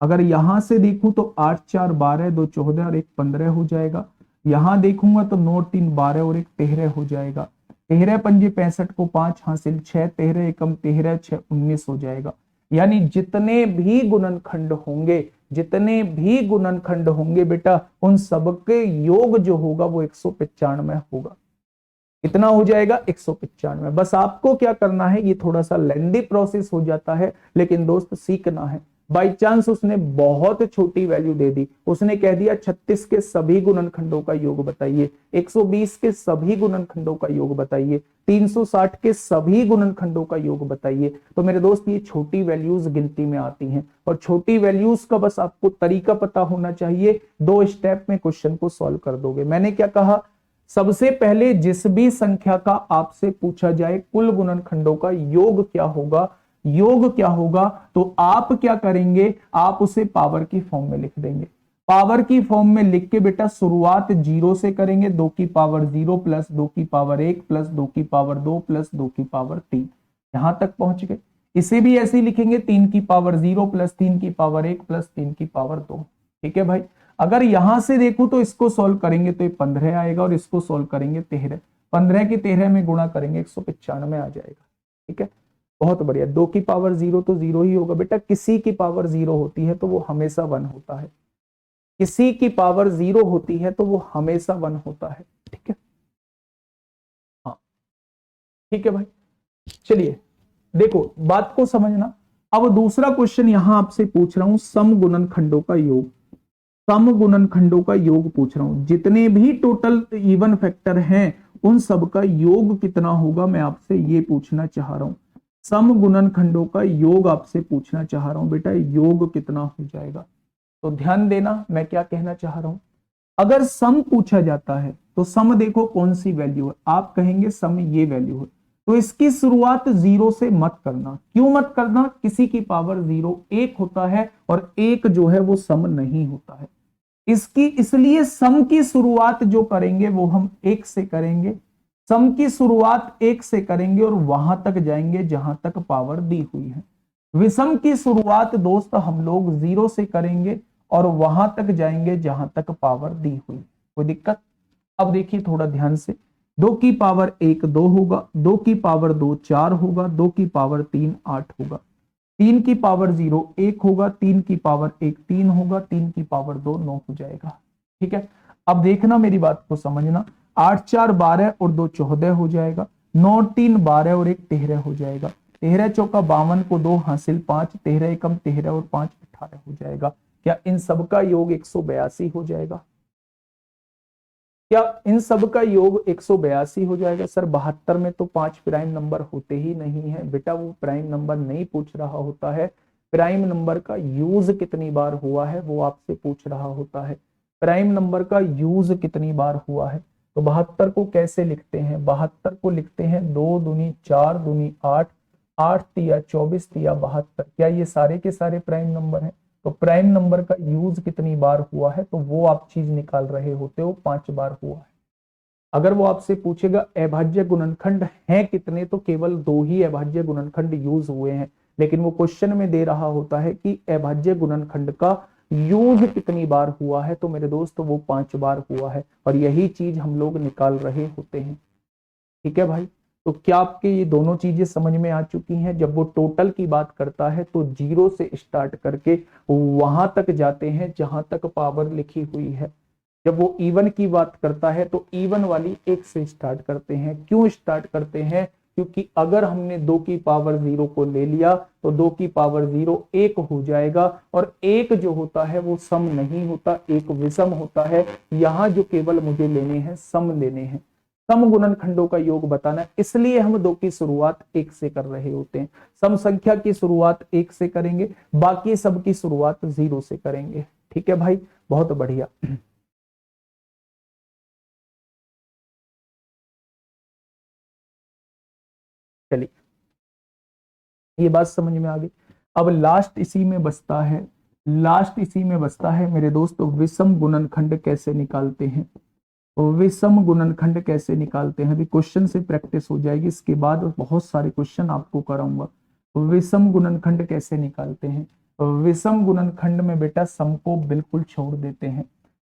अगर यहां से देखूं तो 8 4 12, 2 14 और 1 15 हो जाएगा। यहां देखूंगा तो 9 3 12 और 1 13 हो जाएगा। 13 पंजे 65 को 5 हासिल 6, 13 एकम 13 6 19 हो जाएगा। यानी जितने भी गुणनखंड होंगे, जितने भी गुणनखंड होंगे बेटा, उन सबके योग जो होगा वो 195 होगा। इतना हो जाएगा 195। बस आपको क्या करना है, ये थोड़ा सा लेंदी प्रोसेस हो जाता है, लेकिन दोस्त सीखना है। बाई चांस उसने बहुत छोटी वैल्यू दे दी, उसने कह दिया 36 के सभी गुणनखंडों का योग बताइए, 120 के सभी गुणनखंडों का योग बताइए, 360 के सभी गुणनखंडों का योग बताइए, तो मेरे दोस्त ये छोटी वैल्यूज गिनती में आती हैं। और छोटी वैल्यूज का बस आपको तरीका पता होना चाहिए, 2 स्टेप में क्वेश्चन को सॉल्व कर दोगे। मैंने क्या कहा, सबसे पहले जिस भी संख्या का आपसे पूछा जाए कुल गुणनखंडों का योग क्या होगा, योग क्या होगा, तो आप क्या करेंगे, आप उसे पावर की फॉर्म में लिख देंगे। पावर की फॉर्म में लिख के बेटा शुरुआत 0 से करेंगे, 2 की पावर 0 प्लस 2 की पावर 1 प्लस 2 की पावर 2 प्लस 2 की पावर 3, यहां तक पहुंच गए। इसे भी ऐसे ही लिखेंगे, 3 की पावर 0 प्लस 3 की पावर 1 प्लस 3 की पावर 2। ठीक है भाई, अगर यहां से देखूं तो इसको सॉल्व करेंगे तो ये 15 आएगा, और इसको सॉल्व करेंगे 13, 15 की 13 में गुणा करेंगे 195 आ जाएगा। ठीक है, बहुत बढ़िया। 2 की पावर 0 तो 0 ही होगा बेटा, किसी की पावर 0 होती है तो वो हमेशा 1 होता है। किसी की पावर 0 होती है तो वो हमेशा 1 होता है। ठीक है, हाँ ठीक है भाई। चलिए देखो बात को समझना। अब दूसरा क्वेश्चन यहां आपसे पूछ रहा हूं, समगुणनखंडों का योग। समगुणनखंडों का योग पूछ रहा हूं, जितने भी टोटल इवन फैक्टर हैं उन सब का योग कितना होगा, मैं आपसे ये पूछना चाह रहा हूं। समगुणनखंडों का योग आपसे पूछना चाह रहा हूं बेटा, योग कितना हो जाएगा। तो ध्यान देना मैं क्या कहना चाह रहा हूं। अगर सम पूछा जाता है तो सम देखो कौन सी वैल्यू है, आप कहेंगे सम ये वैल्यू है, तो इसकी शुरुआत 0 से मत करना। क्यों मत करना, किसी की पावर 0 1 होता है और 1 जो है वो सम नहीं होता है इसकी, इसलिए सम की शुरुआत जो करेंगे वो हम 1 से करेंगे। सम की शुरुआत 1 से करेंगे और वहां तक जाएंगे जहां तक पावर दी हुई है। विषम की शुरुआत दोस्त हम लोग 0 से करेंगे और वहां तक जाएंगे जहां तक पावर दी हुई। कोई दिक्कत। अब देखिए थोड़ा ध्यान से, 2 की पावर 1 2 होगा, 2 की पावर 2 4 होगा, 2 की पावर 3 8 होगा, 3 की पावर 0 1 होगा, 3 की पावर 1 3 होगा, 3 की पावर 2 9 हो जाएगा। ठीक है, अब देखना मेरी बात को समझना, 8 4 12 और 2 14 हो जाएगा, 9 3 12 और 1 13 हो जाएगा, 13 चौका 52 को 2 हासिल 5, 13 एकम 13 और 5 18 हो जाएगा। क्या इन सब का योग 182 हो जाएगा? क्या इन सब का योग 182 हो जाएगा? सर 72 में तो 5 प्राइम नंबर होते ही नहीं है बेटा, वो प्राइम नंबर नहीं पूछ रहा होता है, प्राइम नंबर का यूज कितनी बार हुआ है वो आपसे पूछ रहा होता है। प्राइम नंबर का यूज कितनी बार हुआ है, तो 72 को कैसे लिखते हैं, 72 को लिखते हैं 2 दूनी 4 दूनी 8, 8 तिया 24 तिया 72। क्या ये सारे के सारे प्राइम नंबर हैं? तो प्राइम नंबर का यूज कितनी बार हुआ है तो वो आप चीज निकाल रहे होते हो, 5 बार हुआ है। अगर वो आपसे पूछेगा अभाज्य गुणनखंड हैं कितने, तो केवल 2 ही अभाज्य गुणनखंड यूज हुए हैं, लेकिन वो क्वेश्चन में दे रहा होता है कि अभाज्य गुणनखंड का यूज कितनी बार हुआ है, तो मेरे दोस्त वो 5 बार हुआ है और यही चीज हम लोग निकाल रहे होते हैं। ठीक है भाई, तो क्या आपके ये दोनों चीजें समझ में आ चुकी हैं? जब वो टोटल की बात करता है तो 0 से स्टार्ट करके वहां तक जाते हैं जहां तक पावर लिखी हुई है। जब वो इवन की बात करता है तो इवन वाली 1 से स्टार्ट करते हैं। क्यों स्टार्ट करते हैं? क्योंकि अगर हमने 2 की पावर 0 को ले लिया तो 2 की पावर 0 1 हो जाएगा और 1 जो होता है वो सम नहीं होता, एक विषम होता है। यहां जो केवल मुझे लेने हैं सम लेने हैं, सम गुणनखंडों का योग बताना, इसलिए हम 2 की शुरुआत 1 से कर रहे होते हैं। सम संख्या की शुरुआत 1 से करेंगे, बाकी सब की शुरुआत 0 से करेंगे। ठीक है भाई, बहुत बढ़िया। चलिए ये बात समझ में आ गई। अब लास्ट इसी में बचता है, लास्ट इसी में बचता है मेरे दोस्तों, विषम गुणनखंड कैसे निकालते हैं। तो विषम गुणनखंड कैसे निकालते हैं, अभी क्वेश्चन से प्रैक्टिस हो जाएगी, इसके बाद बहुत सारे क्वेश्चन आपको कराऊंगा। तो विषम गुणनखंड कैसे निकालते हैं, तो विषम गुणनखंड में बेटा सम को बिल्कुल छोड़ देते हैं।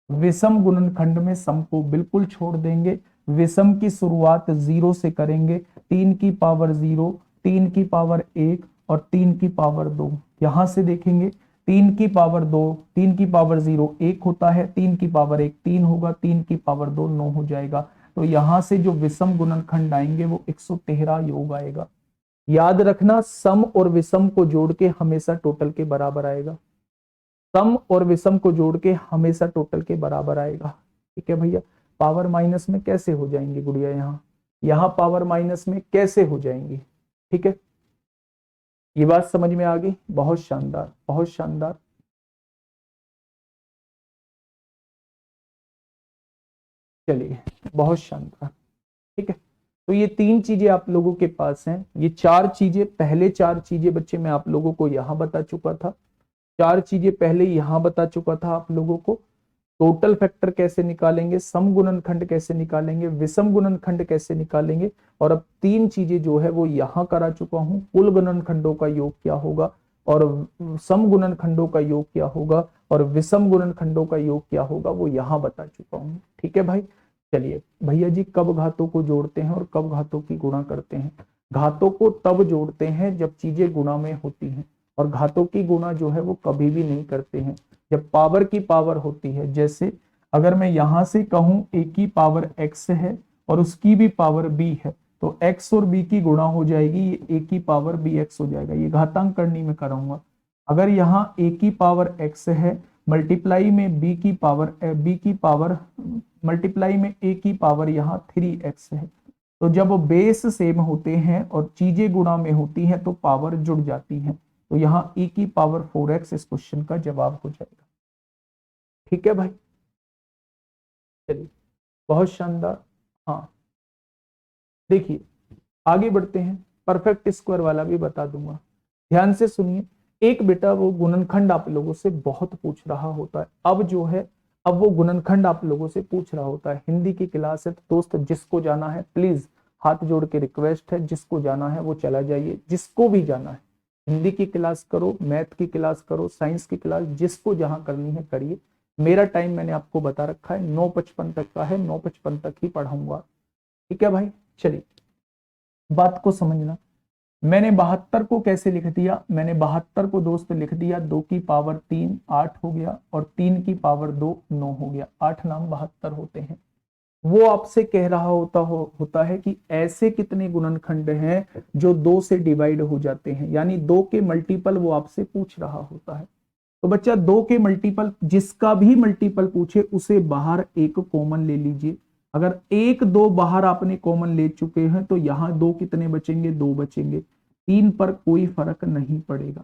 विषम गुणनखंड में सम को बिल्कुल छोड़ देंगे। विषम की शुरुआत 0 से करेंगे, 3 की पावर 0, 3 की पावर 1 और 3 की पावर 2। यहां से देखेंगे 3 की पावर 2, 3 की पावर 0 1 होता है, 3 की पावर 1 3 होगा, 3 की पावर 2 9 हो जाएगा। तो यहां से जो विषम गुणनखंड आएंगे वो 113 योग आएगा। याद रखना सम और विषम को जोड़ के हमेशा टोटल के बराबर आएगा, सम और विषम को जोड़ के हमेशा टोटल के बराबर आएगा। ठीक है भैया, पावर माइनस में कैसे हो जाएंगी गुड़िया, यहाँ पावर माइनस में कैसे हो जाएंगी। ठीक है, ये बात समझ में आ गई, बहुत शानदार बहुत शानदार। चलिए बहुत शानदार। ठीक है, तो ये 3 चीजें आप लोगों के पास हैं, ये 4 चीजें, पहले 4 चीजें बच्चे मैं आप लोगों को यहां बता चुका था, 4 चीजें पहले यहां बता चुका था आप लोगों को। टोटल फैक्टर कैसे निकालेंगे, सम गुणनखंड कैसे निकालेंगे, विषम गुणनखंड कैसे निकालेंगे, और अब 3 चीजें जो है वो यहां करा चुका हूं। कुल गुणनखंडों का योग क्या होगा और सम गुणनखंडों का योग क्या होगा और विषम गुणनखंडों का योग क्या होगा वो यहां बता चुका हूं। ठीक है भाई, चलिए भैया जी कब घातों को जोड़ते हैं और कब घातों की गुणा करते हैं। घातों को तब जोड़ते हैं जब चीजें गुणा में होती हैं, और घातों की गुणा जो है वो कभी भी नहीं करते हैं। जब पावर की पावर होती है, जैसे अगर मैं यहां से कहूं a की पावर x है और उसकी भी पावर b है, तो x और b की गुणा हो जाएगी, ये a की पावर bx हो जाएगा। ये घातांक करनी में कराऊंगा। अगर यहाँ a की पावर x है मल्टीप्लाई में b की पावर मल्टीप्लाई में a की पावर यहाँ 3x है, तो जब बेस सेम होते हैं और चीजें गुणा में होती हैं तो पावर जुड़ जाती हैं, तो यहाँ e की पावर 4x इस क्वेश्चन का जवाब हो जाएगा। ठीक है भाई, चलिए बहुत शानदार। हाँ देखिए आगे बढ़ते हैं, परफेक्ट स्क्वायर वाला भी बता दूंगा, ध्यान से सुनिए। एक बेटा वो गुणनखंड आप लोगों से बहुत पूछ रहा होता है, अब वो गुणनखंड आप लोगों से पूछ रहा होता है। हिंदी की क्लास है तो दोस्त जिसको जाना है प्लीज हाथ जोड़ के रिक्वेस्ट है, जिसको जाना है वो चला जाइए, जिसको भी जाना है। हिंदी की क्लास करो, मैथ की क्लास करो, साइंस की क्लास, जिसको जहां करनी है करिए। मेरा टाइम मैंने आपको बता रखा है 9:55 तक का है, 9:55 तक ही पढ़ाऊंगा। ठीक है भाई, चलिए बात को समझना। मैंने 72 को कैसे लिख दिया, मैंने 72 को दोस्त लिख दिया 2 की पावर 3 8 हो गया और 3 की पावर 2 9 हो गया, 8 नाम 72 होते हैं। वो आपसे कह रहा होता है कि ऐसे कितने गुणनखंड हैं जो 2 से डिवाइड हो जाते हैं, यानी 2 के मल्टीपल वो आपसे पूछ रहा होता है। तो बच्चा 2 के मल्टीपल, जिसका भी मल्टीपल पूछे उसे बाहर एक कॉमन ले लीजिए। अगर 1 2 बाहर आपने कॉमन ले चुके हैं तो यहाँ 2 कितने बचेंगे, 2 बचेंगे, 3 पर कोई फर्क नहीं पड़ेगा।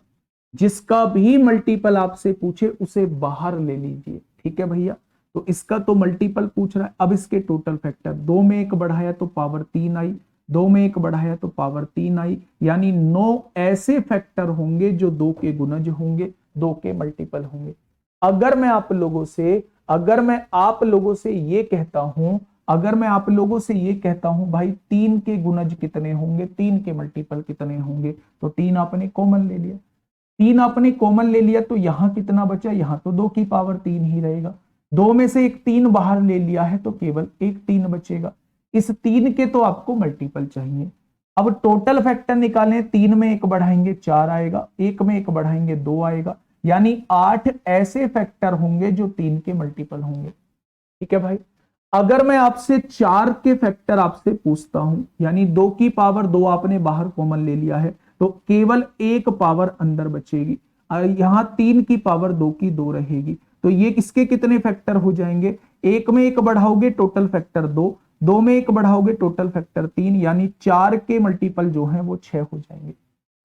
जिसका भी मल्टीपल आपसे पूछे उसे बाहर ले लीजिए। ठीक है भैया, तो इसका तो मल्टीपल पूछ रहा है। अब इसके टोटल फैक्टर, 2 में 1 बढ़ाया तो पावर 3 आई, 2 में 1 बढ़ाया तो पावर 3 आई, यानी 9 ऐसे फैक्टर होंगे जो 2 के गुणज होंगे, 2 के मल्टीपल होंगे। अगर मैं आप लोगों से ये कहता हूं, भाई 3 के गुणज कितने होंगे, 3 के मल्टीपल कितने होंगे, तो 3 आपने कॉमन ले लिया, 3 आपने कॉमन ले लिया तो यहां कितना बचा, यहां तो 2 की पावर 3 ही रहेगा। 2 में से एक 3 बाहर ले लिया है तो केवल एक 3 बचेगा। इस 3 के तो आपको मल्टीपल चाहिए। अब टोटल फैक्टर निकालें, 3 में 1 बढ़ाएंगे 4 आएगा, 1 में 1 बढ़ाएंगे 2 आएगा, यानी 8 ऐसे फैक्टर होंगे जो 3 के मल्टीपल होंगे। ठीक है भाई, अगर मैं आपसे 4 के फैक्टर आपसे पूछता हूं, यानी 2 की पावर 2 आपने बाहर कॉमन ले लिया है तो केवल एक पावर अंदर बचेगी, यहां 3 की पावर 2 की 2 रहेगी, तो ये किसके कितने फैक्टर हो जाएंगे, 1 में 1 बढ़ाओगे टोटल फैक्टर 2, 2 में 1 बढ़ाओगे टोटल फैक्टर 3, यानी 4 के मल्टीपल जो है वो 6 हो जाएंगे।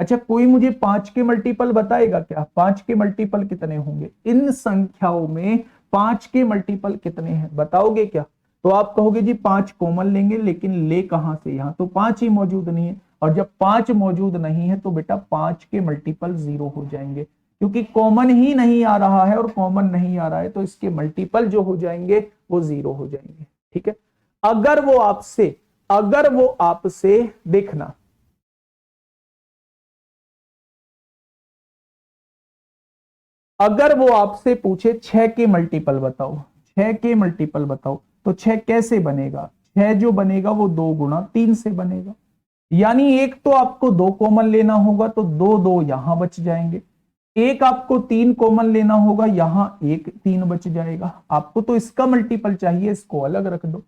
अच्छा कोई मुझे 5 के मल्टीपल बताएगा क्या, 5 के मल्टीपल कितने होंगे, इन संख्याओं में 5 के मल्टीपल कितने हैं बताओगे क्या? तो आप कहोगे जी 5 कॉमन लेंगे, लेकिन ले कहां से, यहां तो 5 ही मौजूद नहीं है, और जब 5 मौजूद नहीं है तो बेटा 5 के मल्टीपल 0 हो जाएंगे, क्योंकि कॉमन ही नहीं आ रहा है, और कॉमन नहीं आ रहा है तो इसके मल्टीपल जो हो जाएंगे वो 0 हो जाएंगे। ठीक है, अगर वो आपसे देखना, अगर वो आपसे पूछे 6 के मल्टीपल बताओ, 6 के मल्टीपल बताओ, तो 6 कैसे बनेगा, 6 जो बनेगा वो 2 गुणा 3 से बनेगा, यानी एक तो आपको 2 कॉमन लेना होगा तो 2 2 यहां बच जाएंगे, एक आपको 3 कॉमन लेना होगा, यहां एक 3 बच जाएगा। आपको तो इसका मल्टीपल चाहिए, इसको अलग रख दो।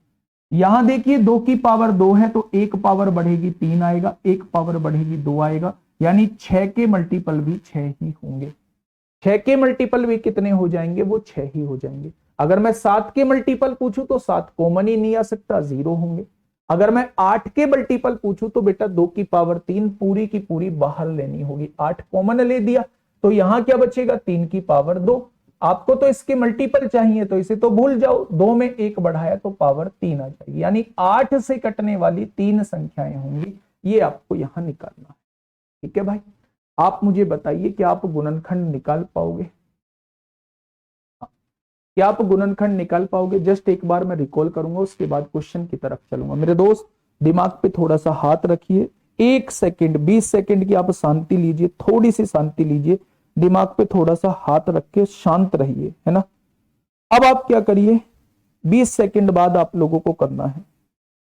यहां देखिए 2 की पावर 2 है तो एक पावर बढ़ेगी 3 आएगा, एक पावर बढ़ेगी 2 आएगा, यानी 6 के मल्टीपल भी 6 ही होंगे। 6 के मल्टीपल भी कितने हो जाएंगे, वो 6 ही हो जाएंगे। अगर मैं 7 के मल्टीपल पूछूं तो 7 कॉमन ही नहीं आ सकता, 0 होंगे। अगर मैं 8 के मल्टीपल पूछूं तो बेटा 2 की पावर 3 पूरी की पूरी बाहर लेनी होगी, 8 कॉमन ले दिया तो यहां क्या बचेगा, 3 की पावर 2। आपको तो इसके मल्टीपल चाहिए तो इसे तो भूल जाओ, 2 में 1 बढ़ाया तो पावर 3 आ जाएगी, यानी 8 से कटने वाली 3 संख्याएं होंगी, ये आपको यहां निकालना है। ठीक है भाई, आप मुझे बताइए कि आप गुणनखंड निकाल पाओगे, क्या आप गुणनखंड निकाल पाओगे? जस्ट एक बार मैं रिकॉल करूंगा, उसके बाद क्वेश्चन की तरफ चलूंगा। मेरे दोस्त दिमाग पे थोड़ा सा हाथ रखिए, 1 सेकंड 20 सेकंड की आप शांति लीजिए, थोड़ी सी शांति लीजिए, दिमाग पे थोड़ा सा हाथ रख के शांत रहिए, है ना। अब आप क्या करिए, 20 सेकंड बाद आप लोगों को करना है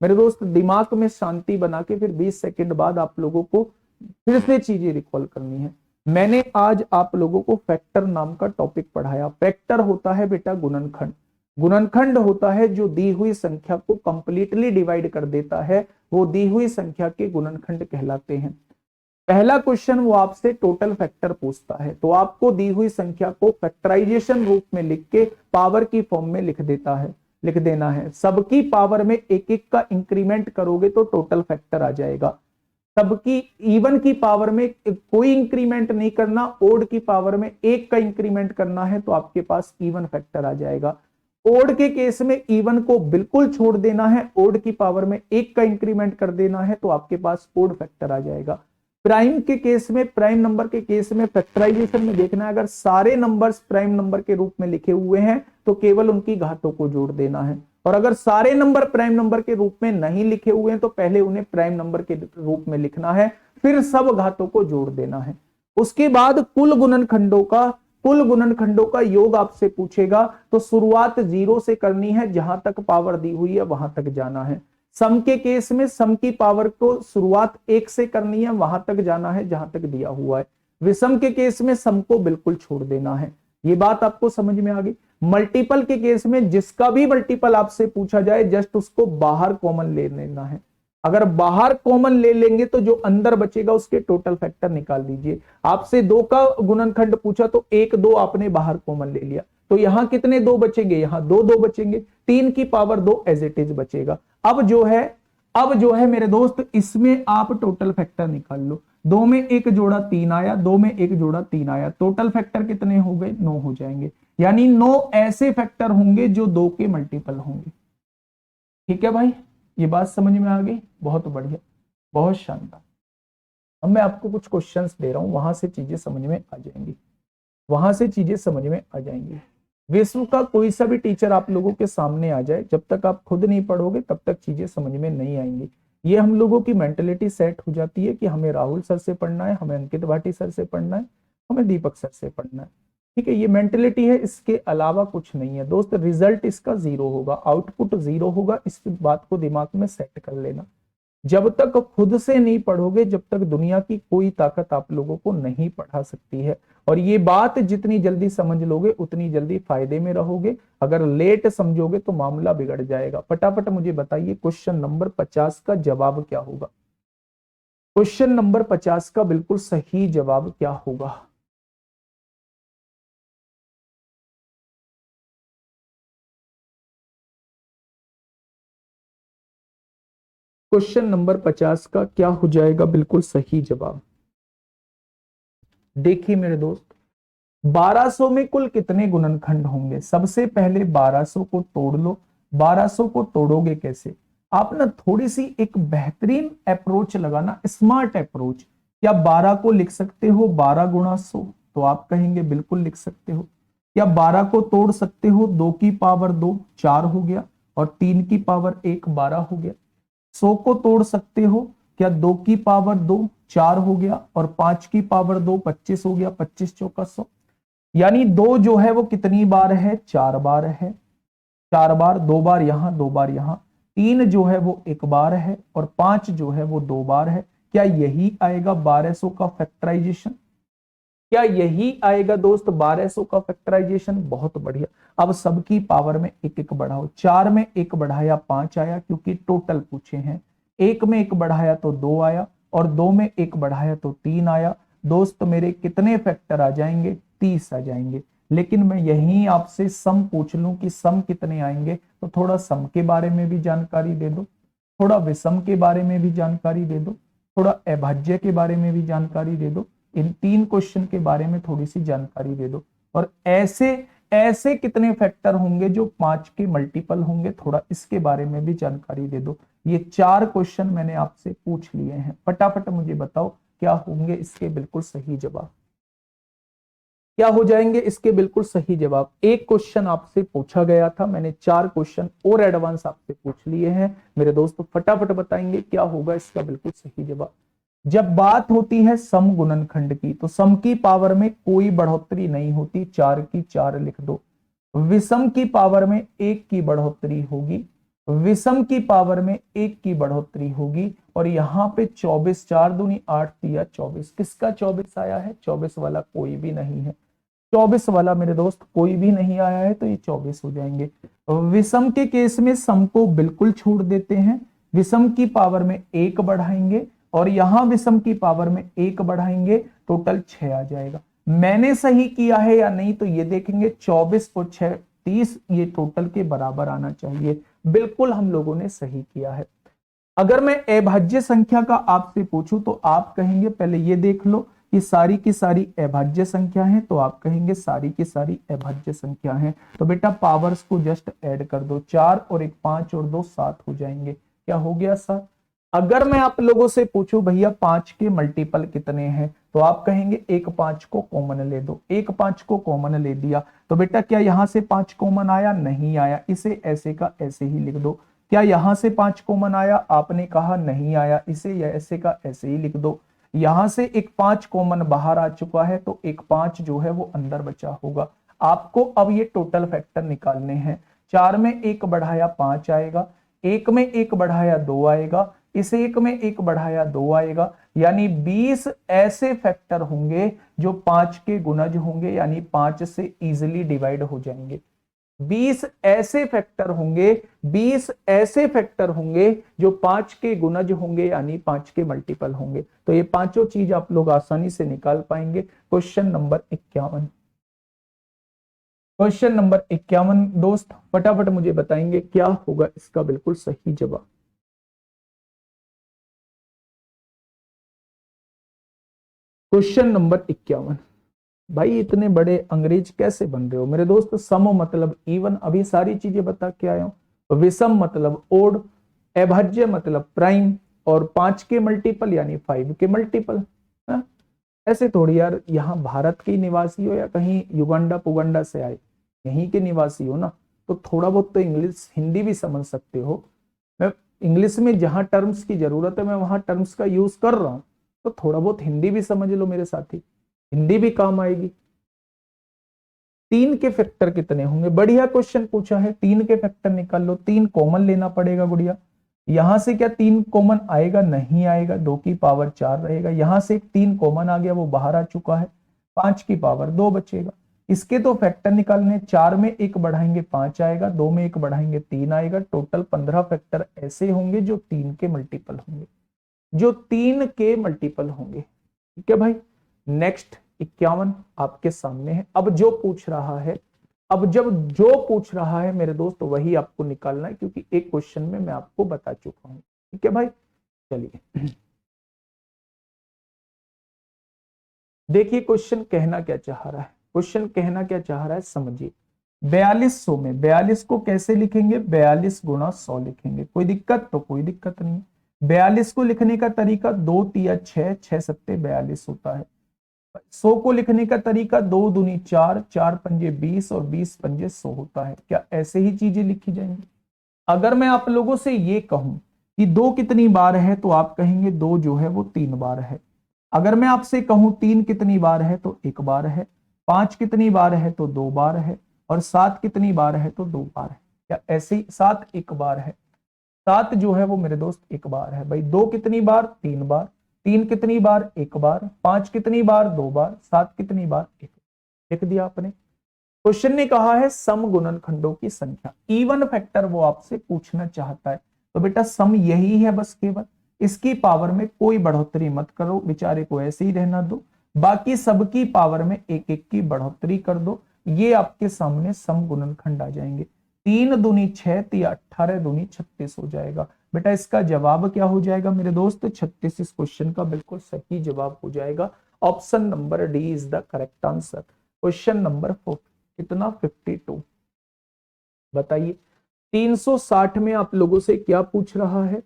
मेरे दोस्त, दिमाग में शांति बना के फिर 20 सेकंड बाद आप लोगों को फिर से चीजें रिकॉल करनी है। मैंने आज आप लोगों को फैक्टर नाम का टॉपिक पढ़ाया। फैक्टर होता है बेटा गुणनखंड। गुणनखंड होता है जो दी हुई संख्या को कंप्लीटली डिवाइड कर देता है, वो दी हुई संख्या के गुणनखंड कहलाते हैं। पहला क्वेश्चन वो आपसे टोटल फैक्टर पूछता है, तो आपको दी हुई संख्या को फैक्टराइजेशन रूप में लिख के पावर की फॉर्म में लिख देना है। सबकी पावर में एक एक का इंक्रीमेंट करोगे तो टोटल फैक्टर आ जाएगा। सबकी इवन की पावर में कोई इंक्रीमेंट नहीं करना, ओड की पावर में एक का इंक्रीमेंट करना है तो आपके पास इवन फैक्टर आ जाएगा। ओड के केस में इवन को बिल्कुल छोड़ देना है, ओड की पावर में एक का इंक्रीमेंट कर देना है तो आपके पास ओड फैक्टर आ जाएगा। प्राइम के केस में, प्राइम नंबर के केस में फैक्टराइजेशन में देखना है, अगर सारे नंबर्स प्राइम नंबर के रूप में लिखे हुए हैं तो केवल उनकी घातों को जोड़ देना है, और अगर सारे नंबर प्राइम नंबर के रूप में नहीं लिखे हुए हैं तो पहले उन्हें प्राइम नंबर के रूप में लिखना है, फिर सब घातों को जोड़ देना है। उसके बाद कुल गुणनखंडों का योग आपसे पूछेगा, तो शुरुआत 0 से करनी है, जहां तक पावर दी हुई है वहां तक जाना है। सम के केस में सम की पावर को शुरुआत 1 से करनी है, वहां तक जाना है जहां तक दिया हुआ है। विषम के केस में सम को बिल्कुल छोड़ देना है। ये बात आपको समझ में आ गई। मल्टीपल के केस में जिसका भी मल्टीपल आपसे पूछा जाए जस्ट उसको बाहर कॉमन ले लेना है। अगर बाहर कॉमन ले लेंगे तो जो अंदर बचेगा उसके टोटल फैक्टर निकाल दीजिए। आपसे 2 का गुणनखंड पूछा तो 1 2 आपने बाहर कॉमन ले लिया, तो यहां कितने 2 बचेंगे, यहां 2 2 बचेंगे, 3 की पावर 2 एज इट इज बचेगा। अब जो है मेरे दोस्त, इसमें आप टोटल फैक्टर निकाल लो। 2 में 1 जोड़ा 3 आया, 2 में 1 जोड़ा 3 आया, टोटल फैक्टर कितने हो गए, 9 हो जाएंगे। यानी 9 ऐसे फैक्टर होंगे जो 2 के मल्टीपल होंगे। ठीक है भाई, ये बात समझ में आ गई, बहुत बढ़िया, बहुत शानदार। अब मैं आपको कुछ क्वेश्चंस दे रहा हूं, वहां से चीजें समझ में आ जाएंगी, विश्व का कोई सा भी टीचर आप लोगों के सामने आ जाए, जब तक आप खुद नहीं पढ़ोगे तब तक चीजें समझ में नहीं आएंगी। ये हम लोगों की मेंटेलिटी सेट हो जाती है कि हमें राहुल सर से पढ़ना है, हमें अंकित भाटी सर से पढ़ना है, हमें दीपक सर से पढ़ना है। ठीक है, ये मेंटेलिटी है, इसके अलावा कुछ नहीं है दोस्त। रिजल्ट इसका 0 होगा, आउटपुट 0 होगा, इस बात को दिमाग में सेट कर लेना। जब तक खुद से नहीं पढ़ोगे, जब तक दुनिया की कोई ताकत आप लोगों को नहीं पढ़ा सकती है। और ये बात जितनी जल्दी समझ लोगे उतनी जल्दी फायदे में रहोगे, अगर लेट समझोगे तो मामला बिगड़ जाएगा। फटाफट मुझे बताइए क्वेश्चन नंबर 50 का जवाब क्या होगा। क्वेश्चन नंबर 50 का बिल्कुल सही जवाब क्या होगा। क्वेश्चन नंबर 50 का क्या हो जाएगा बिल्कुल सही जवाब। देखिए मेरे दोस्त, 1200 में कुल कितने गुणनखंड होंगे। सबसे पहले 1200 को तोड़ लो। 1200 को तोड़ोगे कैसे, आप ना थोड़ी सी एक बेहतरीन अप्रोच लगाना, स्मार्ट अप्रोच। क्या 12 को लिख सकते हो 12 गुणा 100, तो आप कहेंगे बिल्कुल लिख सकते हो। या 12 को तोड़ सकते हो, 2 की पावर 2 4 हो गया, और 3 की पावर 1 12 हो गया। 100 को तोड़ सकते हो, क्या 2 की पावर 2 4 हो गया, और 5 की पावर 2 25 हो गया, 25 चौका 100। यानी 2 जो है वो कितनी बार है, 4 बार है। 4 बार, 2 बार यहां 2 बार यहां। 3 जो है वो 1 बार है, और 5 जो है वो 2 बार है। क्या यही आएगा 1200 का फैक्टराइजेशन, क्या यही आएगा दोस्त 1200 का फैक्टराइजेशन। बहुत बढ़िया। अब सबकी पावर में एक एक बढ़ाओ। 4 में 1 बढ़ाया 5 आया, क्योंकि टोटल पूछे हैं। 1 में 1 बढ़ाया तो 2 आया, और 2 में 1 बढ़ाया तो 3 आया। दोस्त मेरे कितने फैक्टर आ जाएंगे, 30 आ जाएंगे। लेकिन मैं यही आपसे सम पूछ लूं कि सम कितने आएंगे, तो थोड़ा सम के बारे में भी जानकारी दे दो, थोड़ा विषम के बारे में भी जानकारी दे दो, थोड़ा अभाज्य के बारे में भी जानकारी दे दो। इन 3 क्वेश्चन के बारे में थोड़ी सी जानकारी दे दो। और ऐसे ऐसे कितने फैक्टर होंगे जो 5 के मल्टीपल होंगे, थोड़ा इसके बारे में भी जानकारी दे दो। ये 4 क्वेश्चन मैंने आपसे पूछ लिए हैं, फटाफट मुझे बताओ क्या होंगे इसके बिल्कुल सही जवाब, क्या हो जाएंगे इसके बिल्कुल सही जवाब। एक क्वेश्चन आपसे पूछा गया था, मैंने 4 क्वेश्चन और एडवांस आपसे पूछ लिए हैं मेरे दोस्तों। फटाफट बताएंगे क्या होगा इसका बिल्कुल सही जवाब। जब बात होती है सम गुणनखंड की, तो सम की पावर में कोई बढ़ोतरी नहीं होती, 4 की 4 लिख दो। विषम की पावर में 1 की बढ़ोतरी होगी, विषम की पावर में 1 की बढ़ोतरी होगी और यहाँ पे 24, 4 दूनी 8 तिया 24। किसका 24 आया है? 24 वाला कोई भी नहीं है। 24 वाला मेरे दोस्त कोई भी नहीं आया है, तो ये 24 हो जाएंगे। विषम के केस में सम को बिल्कुल छोड़ देते हैं, विषम की पावर में 1 बढ़ाएंगे और यहां विषम की पावर में 1 बढ़ाएंगे, टोटल 6 आ जाएगा। मैंने सही किया है या नहीं तो ये देखेंगे। 24 और 6 30, ये टोटल के बराबर आना चाहिए। बिल्कुल हम लोगों ने सही किया है। अगर मैं अभाज्य संख्या का आपसे पूछूं तो आप कहेंगे पहले ये देख लो कि सारी की सारी अभाज्य संख्या है, तो आप कहेंगे सारी की सारी अभाज्य संख्या है। तो बेटा पावर्स को जस्ट ऐड कर दो, 4 और 1 5 और 2 7 हो जाएंगे। क्या हो गया 7? अगर मैं आप लोगों से पूछूं भैया 5 के मल्टीपल कितने हैं, तो आप कहेंगे 1 5 को कॉमन ले दो। 1 5 को कॉमन ले दिया तो बेटा क्या यहां से 5 कॉमन आया? नहीं आया। इसे ऐसे का ऐसे ही लिख दो। क्या यहां से 5 कॉमन आया? आपने कहा नहीं आया। इसे ऐसे का ऐसे ही लिख दो। यहां से एक 5 कॉमन बाहर आ चुका है, तो एक 5 जो है वो अंदर बचा होगा। आपको अब ये टोटल फैक्टर निकालने हैं। 4 में 1 बढ़ाया 5 आएगा, 1 में 1 बढ़ाया 2 आएगा, इस 1 में 1 बढ़ाया 2 आएगा, यानी 20 ऐसे फैक्टर होंगे जो 5 के गुणज होंगे, यानी 5 से इजिली डिवाइड हो जाएंगे। 20 ऐसे फैक्टर होंगे, 20 ऐसे फैक्टर होंगे जो 5 के गुणज होंगे, यानी 5 के मल्टीपल होंगे। तो ये पांचों चीज आप लोग आसानी से निकाल पाएंगे। Question number 51। क्वेश्चन नंबर 51 दोस्त फटाफट मुझे बताएंगे क्या होगा इसका बिल्कुल सही जवाब। Question number 51। भाई इतने बड़े अंग्रेज कैसे बन रहे हो मेरे दोस्त? सम मतलब इवन, अभी सारी चीजें बता के आया हूं। विषम मतलब ओड, अभाज्य मतलब प्राइम, और 5 के मल्टीपल यानी 5 के मल्टीपल। ऐसे थोड़ी यार, यहाँ भारत के निवासी हो या कहीं युगांडा पुगांडा से आए, यहीं के निवासी हो ना, तो थोड़ा बहुत तो इंग्लिश हिंदी भी समझ सकते हो। मैं इंग्लिश में जहां टर्म्स की जरूरत है मैं वहां टर्म्स का यूज कर रहा हूं, तो थोड़ा बहुत हिंदी भी समझ लो मेरे साथी, हिंदी भी काम आएगी। 3 के फैक्टर कितने होंगे? बढ़िया क्वेश्चन पूछा है। 3 के फैक्टर निकाल लो। 3 कॉमन लेना पड़ेगा गुड़िया। यहां से क्या 3 कॉमन आएगा? नहीं आएगा। 2 की पावर 4 रहेगा। यहां से 3 कॉमन आ गया, वो बाहर आ चुका है। 5 की पावर 2 बचेगा। इसके तो फैक्टर निकालने, 4 में 1 बढ़ाएंगे 5 आएगा, 2 में 1 बढ़ाएंगे 3 आएगा। टोटल 15 फैक्टर ऐसे होंगे जो 3 के मल्टीपल होंगे, जो 3 के मल्टीपल होंगे। ठीक है भाई। नेक्स्ट 51 आपके सामने है। अब जो पूछ रहा है, अब जब जो पूछ रहा है मेरे दोस्त वही आपको निकालना है, क्योंकि एक क्वेश्चन में मैं आपको बता चुका हूं। ठीक है भाई, चलिए देखिए क्वेश्चन कहना क्या चाह रहा है। क्वेश्चन कहना क्या चाह रहा है समझिए। 4200 में 42 को कैसे लिखेंगे? 42 गुणा 100 लिखेंगे। कोई दिक्कत? तो कोई दिक्कत नहीं। 42 को लिखने का तरीका 2 तिया 6, 6 सत्ते 42 होता है। 100 को लिखने का तरीका 2 दूनी 4, 4 पंजे 20 और 20 पंजे 100 होता है। क्या ऐसे ही चीजें लिखी जाएंगी? अगर मैं आप लोगों से ये कहूं कि 2 कितनी बार है, तो आप कहेंगे 2 जो है वो 3 बार है। अगर मैं आपसे कहूं 3 कितनी बार है, तो 1 बार है। 5 कितनी बार है, तो 2 बार है। और 7 कितनी बार है, तो 2 बार है। क्या ऐसे ही 7 1 बार है? 7 जो है वो मेरे दोस्त 1 बार है भाई। 2 कितनी बार? 3 बार। 3 कितनी बार? 1 बार। 5 कितनी बार? 2 बार। 7 कितनी बार? 1। लिख दिया आपने। क्वेश्चन ने कहा है सम गुणनखंडों की संख्या, इवन फैक्टर वो आपसे पूछना चाहता है। तो बेटा सम यही है बस, केवल इसकी पावर में कोई बढ़ोतरी मत करो, बेचारे को ऐसे ही रहना दो। बाकी सबकी पावर में एक एक की बढ़ोतरी कर दो। ये आपके सामने सम गुणनखंड आ जाएंगे। 3 दूनी 6 तिया 18 दूनी 36 हो जाएगा। बेटा इसका जवाब क्या हो जाएगा मेरे दोस्त? 36 इस क्वेश्चन का बिल्कुल सही जवाब हो जाएगा। Option number D is the correct answer. Question number 4 कितना? 52। बताइए 360 में आप लोगों से क्या पूछ रहा है?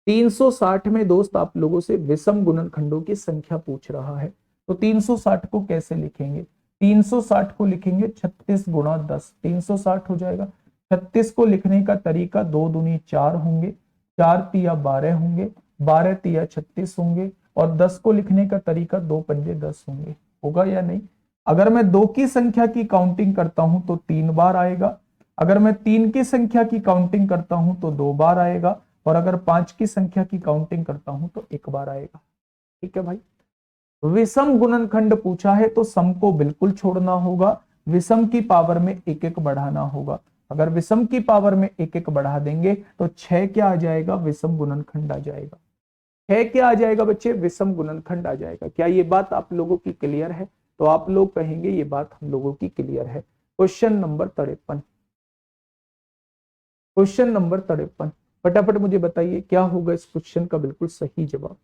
360 में दोस्त आप लोगों से विषम गुणनखंडों की संख्या पूछ रहा है। तो 360 को कैसे लिखेंगे? 360 को लिखेंगे 36 गुणा 10, 360 हो जाएगा। 36 को लिखने का तरीका 2 दूनी 4 होंगे, 4 तिया 12 होंगे, 12 तिया 36 होंगे, और 10 को लिखने का तरीका 2 पंजे 10 होंगे। होगा या नहीं? अगर मैं 2 की संख्या की काउंटिंग करता हूं तो 3 बार आएगा, अगर मैं 3 की संख्या की काउंटिंग करता हूं तो 2 बार आएगा, और अगर 5 की संख्या की काउंटिंग करता हूं तो 1 बार आएगा। ठीक है भाई। विषम गुणनखंड पूछा है तो सम को बिल्कुल छोड़ना होगा, विषम की पावर में एक एक बढ़ाना होगा। अगर विषम की पावर में एक एक बढ़ा देंगे तो 6 क्या आ जाएगा, विषम गुणनखंड आ जाएगा। 6 क्या आ जाएगा बच्चे, विषम गुणनखंड आ जाएगा। क्या ये बात आप लोगों की क्लियर है? तो आप लोग कहेंगे ये बात हम लोगों की क्लियर है। क्वेश्चन नंबर 53, क्वेश्चन नंबर 53, फटाफट मुझे बताइए क्या होगा इस क्वेश्चन का बिल्कुल सही जवाब।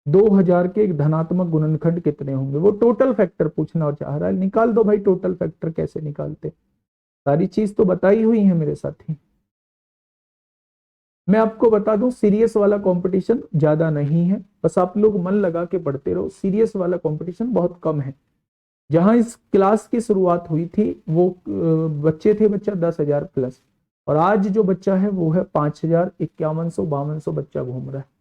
2000 के एक धनात्मक गुणनखंड कितने होंगे? वो टोटल फैक्टर पूछना चाह रहा है, निकाल दो भाई टोटल फैक्टर कैसे निकालते। सारी चीज तो बताई हुई है मेरे साथी। मैं आपको बता दूं सीरियस वाला कंपटीशन ज्यादा नहीं है, बस आप लोग मन लगा के पढ़ते रहो। सीरियस वाला कंपटीशन बहुत कम है। जहां इस क्लास की शुरुआत हुई थी वो बच्चे थे बच्चा 10,000 प्लस, और आज जो बच्चा है वो है 5,000, 5100 5200 बच्चा घूम रहा है।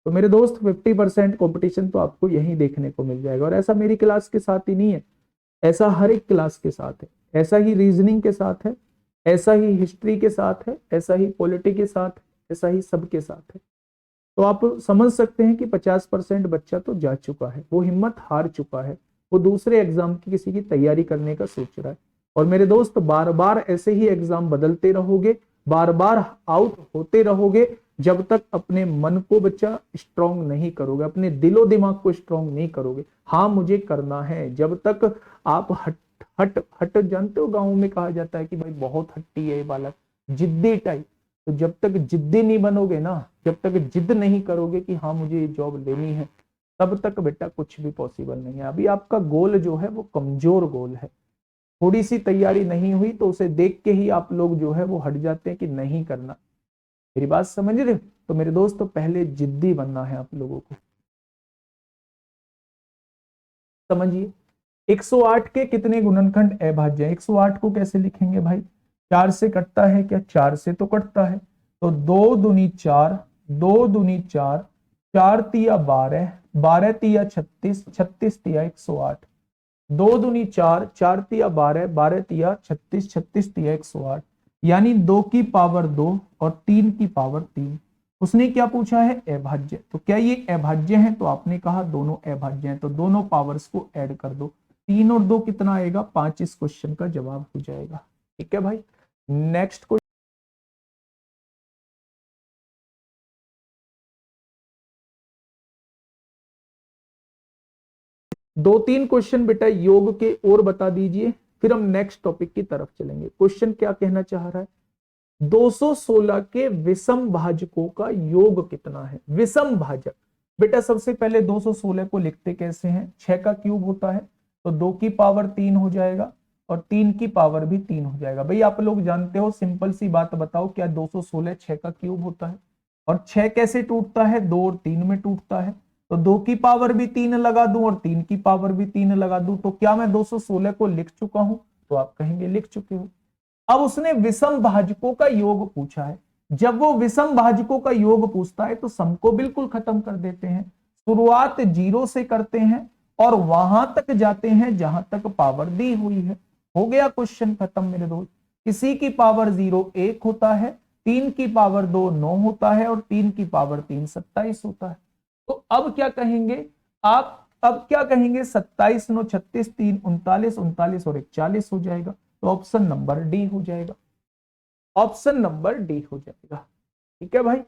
तो मेरे दोस्त 50% कॉम्पिटिशन तो आपको यही देखने को मिल जाएगा। और ऐसा मेरी क्लास के साथ ही नहीं है, ऐसा हर एक क्लास के साथ है। ऐसा ही रीजनिंग के साथ है, ऐसा ही हिस्ट्री के साथ है, ऐसा ही पॉलिटी के साथ है, ऐसा ही सबके साथ है। तो आप समझ सकते हैं कि 50% बच्चा तो जा चुका है, वो हिम्मत हार चुका है, वो दूसरे एग्जाम की किसी की तैयारी करने का सोच रहा है। और मेरे दोस्त बार बार ऐसे ही एग्जाम बदलते रहोगे, बार बार आउट होते रहोगे, जब तक अपने मन को बच्चा स्ट्रांग नहीं करोगे, अपने दिलो दिमाग को स्ट्रांग नहीं करोगे। हाँ मुझे करना है, जब तक आप हट हट हट, जानते हो गाँव में कहा जाता है कि भाई बहुत हट्टी है ये बालक, जिद्दी टाइप। तो जब तक जिद्दी नहीं बनोगे ना, जब तक जिद नहीं करोगे कि हाँ मुझे ये जॉब लेनी है, तब तक बेटा कुछ भी पॉसिबल नहीं है। अभी आपका गोल जो है वो कमजोर गोल है, थोड़ी सी तैयारी नहीं हुई तो उसे देख के ही आप लोग जो है वो हट जाते हैं कि नहीं करना। मेरी बात समझ रहे? तो मेरे दोस्तों पहले जिद्दी बनना है आप लोगों को, समझिए। 108 के कितने गुणनखंड अभाज्य है? 108 को कैसे लिखेंगे भाई? 4 से कटता है क्या? 4 से तो कटता है। तो 2 दूनी 4, 2 दूनी 4, 4 तिया 12, 12 तिया 36, 36 तिया 108। 2 दूनी 4, 4 तिया 12, 12 तिया 36, 36 तिया 108। यानी 2 की पावर 2 और 3 की पावर 3। उसने क्या पूछा है? अभाज्य। तो क्या ये अभाज्य है? तो आपने कहा दोनों अभाज्य हैं, तो दोनों पावर्स को ऐड कर दो। 3 और 2 कितना आएगा? 5 इस क्वेश्चन का जवाब हो जाएगा। ठीक है भाई। नेक्स्ट क्वेश्चन, दो तीन क्वेश्चन बेटा योग के और बता दीजिए, फिर हम नेक्स्ट टॉपिक की तरफ चलेंगे। क्वेश्चन क्या कहना चाह रहा है? 216 के विषम भाजकों का योग कितना है? विषम भाजक बेटा सबसे पहले 216 को लिखते कैसे हैं? 6 का क्यूब होता है, तो 2 की पावर 3 हो जाएगा, और 3 की पावर भी 3 हो जाएगा। भाई आप लोग जानते हो, सिंपल सी बात बताओ, क्या 216 6 का क्यूब होता है? और 6 कैसे टूटता है? 2 और 3 में टूटता है। तो 2 की पावर भी 3 लगा दूं और 3 की पावर भी 3 लगा दूं, तो क्या मैं 216 को लिख चुका हूं? तो आप कहेंगे लिख चुके हो। अब उसने विषम भाजकों का योग पूछा है। जब वो विषम भाजकों का योग पूछता है तो सम को बिल्कुल खत्म कर देते हैं, शुरुआत 0 से करते हैं और वहां तक जाते हैं जहां तक पावर दी हुई है। हो गया क्वेश्चन खत्म मेरे दोस्त। किसी की पावर 0 1 होता है, 3 की पावर 2 9 होता है, और 3 की पावर 3 27 होता है। तो अब क्या कहेंगे आप? अब क्या कहेंगे? 27 9 36, 3 39, 39 और 41 हो जाएगा। तो ऑप्शन नंबर डी हो जाएगा, ऑप्शन नंबर डी हो जाएगा। ठीक है भाई,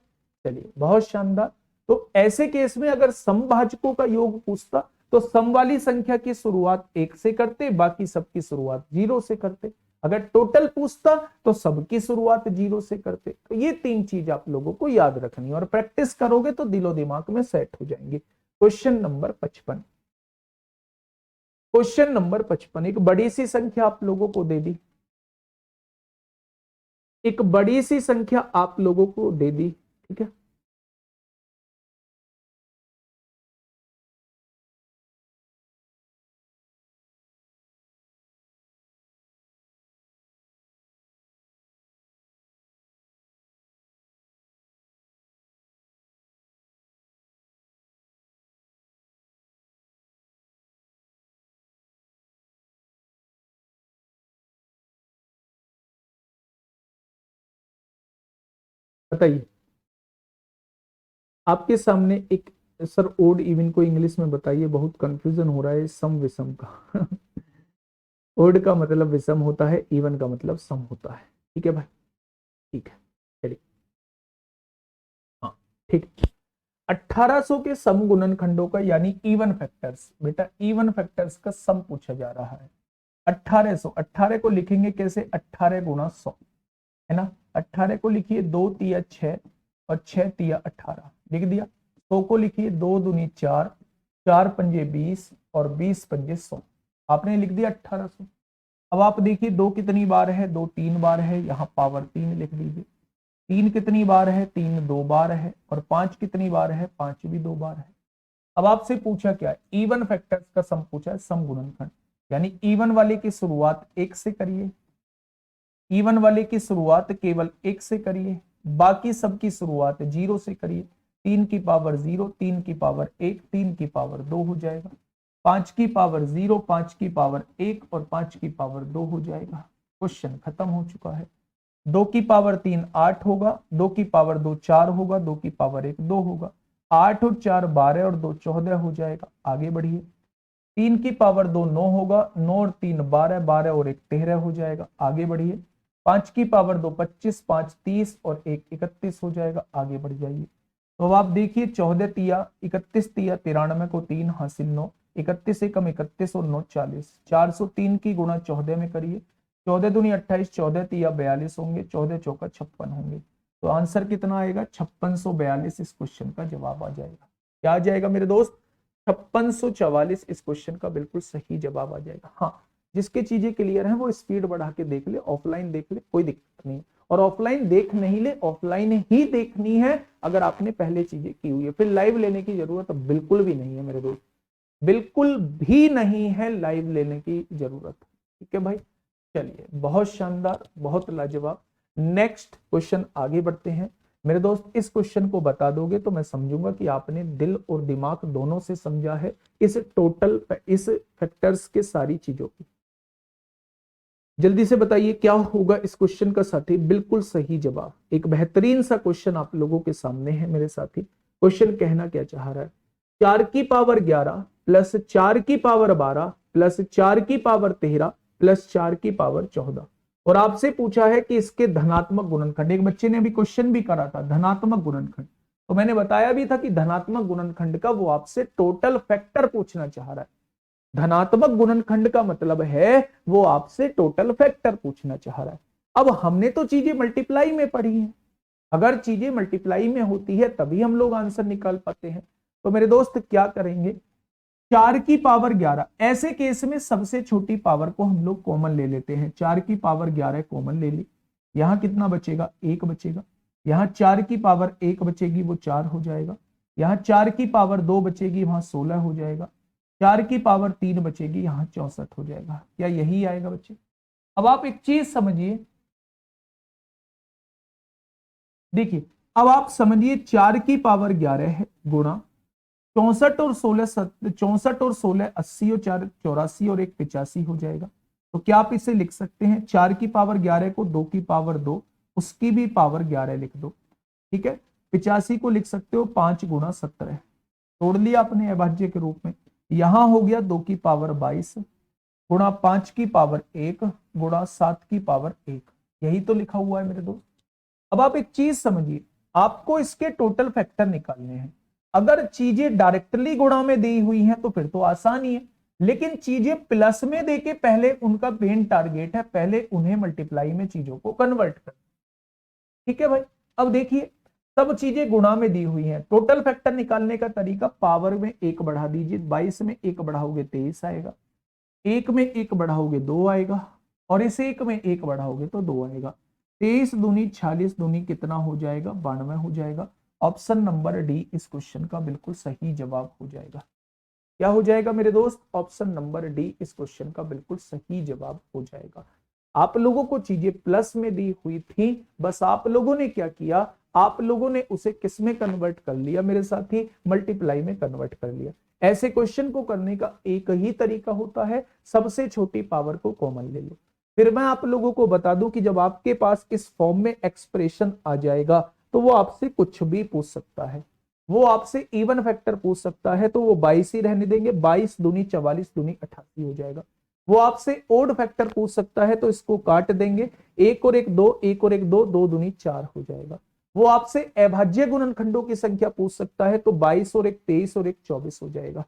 चलिए बहुत शानदार। तो ऐसे केस में अगर समभाजकों का योग पूछता तो सम वाली संख्या की शुरुआत 1 से करते, बाकी सबकी शुरुआत 0 से करते। अगर टोटल पूछता तो सबकी शुरुआत 0 से करते। तो ये 3 चीज आप लोगों को याद रखनी है, और प्रैक्टिस करोगे तो दिलो दिमाग में सेट हो जाएंगे। क्वेश्चन नंबर 55, क्वेश्चन नंबर 55, एक बड़ी सी संख्या आप लोगों को दे दी, एक बड़ी सी संख्या आप लोगों को दे दी। ठीक है, बताइए। आपके सामने एक, सर ओड इवन को इंग्लिश में बताइए, बहुत कंफ्यूजन हो रहा है सम विषम का। ओड का मतलब विषम होता है, इवन का मतलब सम होता है। ठीक है भाई, ठीक है, चलिए। हाँ, ठीक। 1800 के सम गुणनखंडों का यानी इवन फैक्टर्स, बेटा इवन फैक्टर्स का सम पूछा जा रहा है। 1800, 18 को लिखेंगे कैसे, 18 गुणा 100, है ना। 18 को लिखिए 2 तिया 6 और 6 तिया 18, लिख दिया। 100 को लिखिए 2 दूनी 4, 4 पंजे 20 और 20 पंजे 100, आपने लिख दिया 1800। अब आप देखिए 2 कितनी बार है, 2 3 बार है, यहाँ पावर 3 लिख दीजिए। 3 कितनी बार है, 3 2 बार है, और 5 कितनी बार है, 5 भी 2 बार है। अब आपसे पूछा क्या है, इवन फैक्टर्स का सम पूछा है, सम गुणनखंड, यानी इवन वाले की शुरुआत 1 से करिए, इवन वाले की शुरुआत केवल 1 से करिए, बाकी सब की शुरुआत 0 से करिए। 3 की पावर 0, 3 की पावर 1, 3 की पावर 2 हो जाएगा। 5 की पावर 0, 5 की पावर 1 और 5 की पावर 2 हो जाएगा। क्वेश्चन खत्म हो चुका है। 2 की पावर 3 8 होगा, 2 की पावर 2 4 होगा, 2 की पावर 1 2 होगा। 8 और 4 12 और 2 14 हो जाएगा। आगे बढ़िए। 3 की पावर 2 9 होगा, 9 और 3 12, 12 और 1 13 हो जाएगा। आगे बढ़िए। 5 की पावर 2 25, 5 30 और 1 31 हो जाएगा। आगे बढ़ जाइए। तो अब आप देखिए 14 तिया 31 तिया 93 को 3 हासिल 9, 31 एकम 31 और 9 40, 403 की गुणा 14 में करिए। 14 दूनी 28, 14 तिया 42 होंगे, 14 चौका 56 होंगे। तो आंसर कितना आएगा, 5642 इस क्वेश्चन का जवाब आ जाएगा। क्या आ जाएगा मेरे दोस्त, 5644 इस क्वेश्चन का बिल्कुल सही जवाब आ जाएगा। हाँ, जिसके चीजें क्लियर हैं वो स्पीड बढ़ा के देख ले, ऑफलाइन देख ले, कोई दिक्कत नहीं। और ऑफलाइन देख नहीं ले, ऑफलाइन ही देखनी है अगर आपने पहले चीजें की हुई है, फिर लाइव लेने की जरूरत बिल्कुल भी नहीं है मेरे दोस्त, बिल्कुल भी नहीं है लाइव लेने की जरूरत। ठीक है भाई, चलिए, बहुत शानदार, बहुत लाजवाब। नेक्स्ट क्वेश्चन आगे बढ़ते हैं मेरे दोस्त। इस क्वेश्चन को बता दोगे तो मैं समझूंगा कि आपने दिल और दिमाग दोनों से समझा है इस फैक्टर्स के सारी चीजों को। जल्दी से बताइए क्या होगा इस क्वेश्चन का साथी, बिल्कुल सही जवाब। एक बेहतरीन सा क्वेश्चन आप लोगों के सामने है मेरे साथी। क्वेश्चन कहना क्या चाह रहा है, 4 की पावर 11 प्लस 4 की पावर 12 प्लस 4 की पावर 13 प्लस 4 की पावर 14, और आपसे पूछा है कि इसके धनात्मक गुणनखंड। एक बच्चे ने अभी क्वेश्चन भी करा था धनात्मक गुणनखंड, तो मैंने बताया भी था कि धनात्मक गुणनखंड का वो आपसे टोटल फैक्टर पूछना चाह रहा है। धनात्मक गुणनखंड का मतलब है वो आपसे टोटल फैक्टर पूछना चाह रहा है। अब हमने तो चीजें मल्टीप्लाई में पढ़ी हैं, अगर चीजें मल्टीप्लाई में होती है तभी हम लोग आंसर निकाल पाते हैं। तो मेरे दोस्त क्या करेंगे, 4 की पावर 11, ऐसे केस में सबसे छोटी पावर को हम लोग कॉमन ले लेते हैं। 4 की पावर 11 कॉमन ले ली, यहां कितना बचेगा, 1 बचेगा। यहां 4 की पावर 1 बचेगी, वो 4 हो जाएगा। यहां 4 की पावर 2 बचेगी, वहां 16 हो जाएगा। 4 की पावर 3 बचेगी, यहां 64 हो जाएगा। क्या यही आएगा बच्चे। अब आप एक चीज समझिए, देखिए अब आप समझिए 4 की पावर 11 है गुणा 64 और 16 64 और 16 80 और 4 84 और 1 85 हो जाएगा। तो क्या आप इसे लिख सकते हैं, 4 की पावर 11 को 2 की पावर 2 उसकी भी पावर 11 लिख दो। ठीक है, 85 को लिख सकते हो 5 गुणा 17, तोड़ लिया आपने अभाज्य के रूप में। यहां हो गया 2 की पावर 22 गुणा 5 की पावर 1 गुणा 7 की पावर 1, यही तो लिखा हुआ है मेरे दोस्त। अब आप एक चीज समझिए, आपको इसके टोटल फैक्टर निकालने हैं। अगर चीजें डायरेक्टली गुणा में दी हुई हैं तो फिर तो आसान ही है, लेकिन चीजें प्लस में देके पहले उनका मेन टारगेट है पहले उन्हें मल्टीप्लाई में चीजों को कन्वर्ट कर। ठीक है भाई, अब देखिए सब चीजें गुणा में दी हुई हैं, टोटल फैक्टर निकालने का तरीका, पावर में 1 बढ़ा दीजिए, 22 में 1 बढ़ाओगे 23 आएगा, 1 में 1 बढ़ाओगे 2 आएगा, और इस 1 में 1 बढ़ाओगे तो 2 आएगा। 23 दूनी 46 दूनी कितना हो जाएगा, 92 हो जाएगा। ऑप्शन नंबर डी इस क्वेश्चन का बिल्कुल सही जवाब हो जाएगा। क्या हो जाएगा मेरे दोस्त, ऑप्शन नंबर डी इस क्वेश्चन का बिल्कुल सही जवाब हो जाएगा। आप लोगों को चीजें प्लस में दी हुई थी, बस आप लोगों ने क्या किया, आप लोगों ने उसे किस में कन्वर्ट कर लिया मेरे साथी, मल्टीप्लाई में कन्वर्ट कर लिया। ऐसे क्वेश्चन को करने का एक ही तरीका होता है, सबसे छोटी पावर को कॉमन ले लो। फिर मैं आप लोगों को बता दूं कि जब आपके पास इस फॉर्म में एक्सप्रेशन आ जाएगा तो वो आपसे कुछ भी पूछ सकता है। वो आपसे इवन फैक्टर पूछ सकता है तो वो 22 ही रहने देंगे, 22 दूनी 44 दूनी 88 हो जाएगा। वो आपसे ओड फैक्टर पूछ सकता है तो इसको काट देंगे, एक और एक दो, एक और एक दो, दो दूनी 4 हो जाएगा। वो आपसे अभाज्य गुणनखंडों की संख्या पूछ सकता है तो 22 और एक 23 और एक 24 हो जाएगा।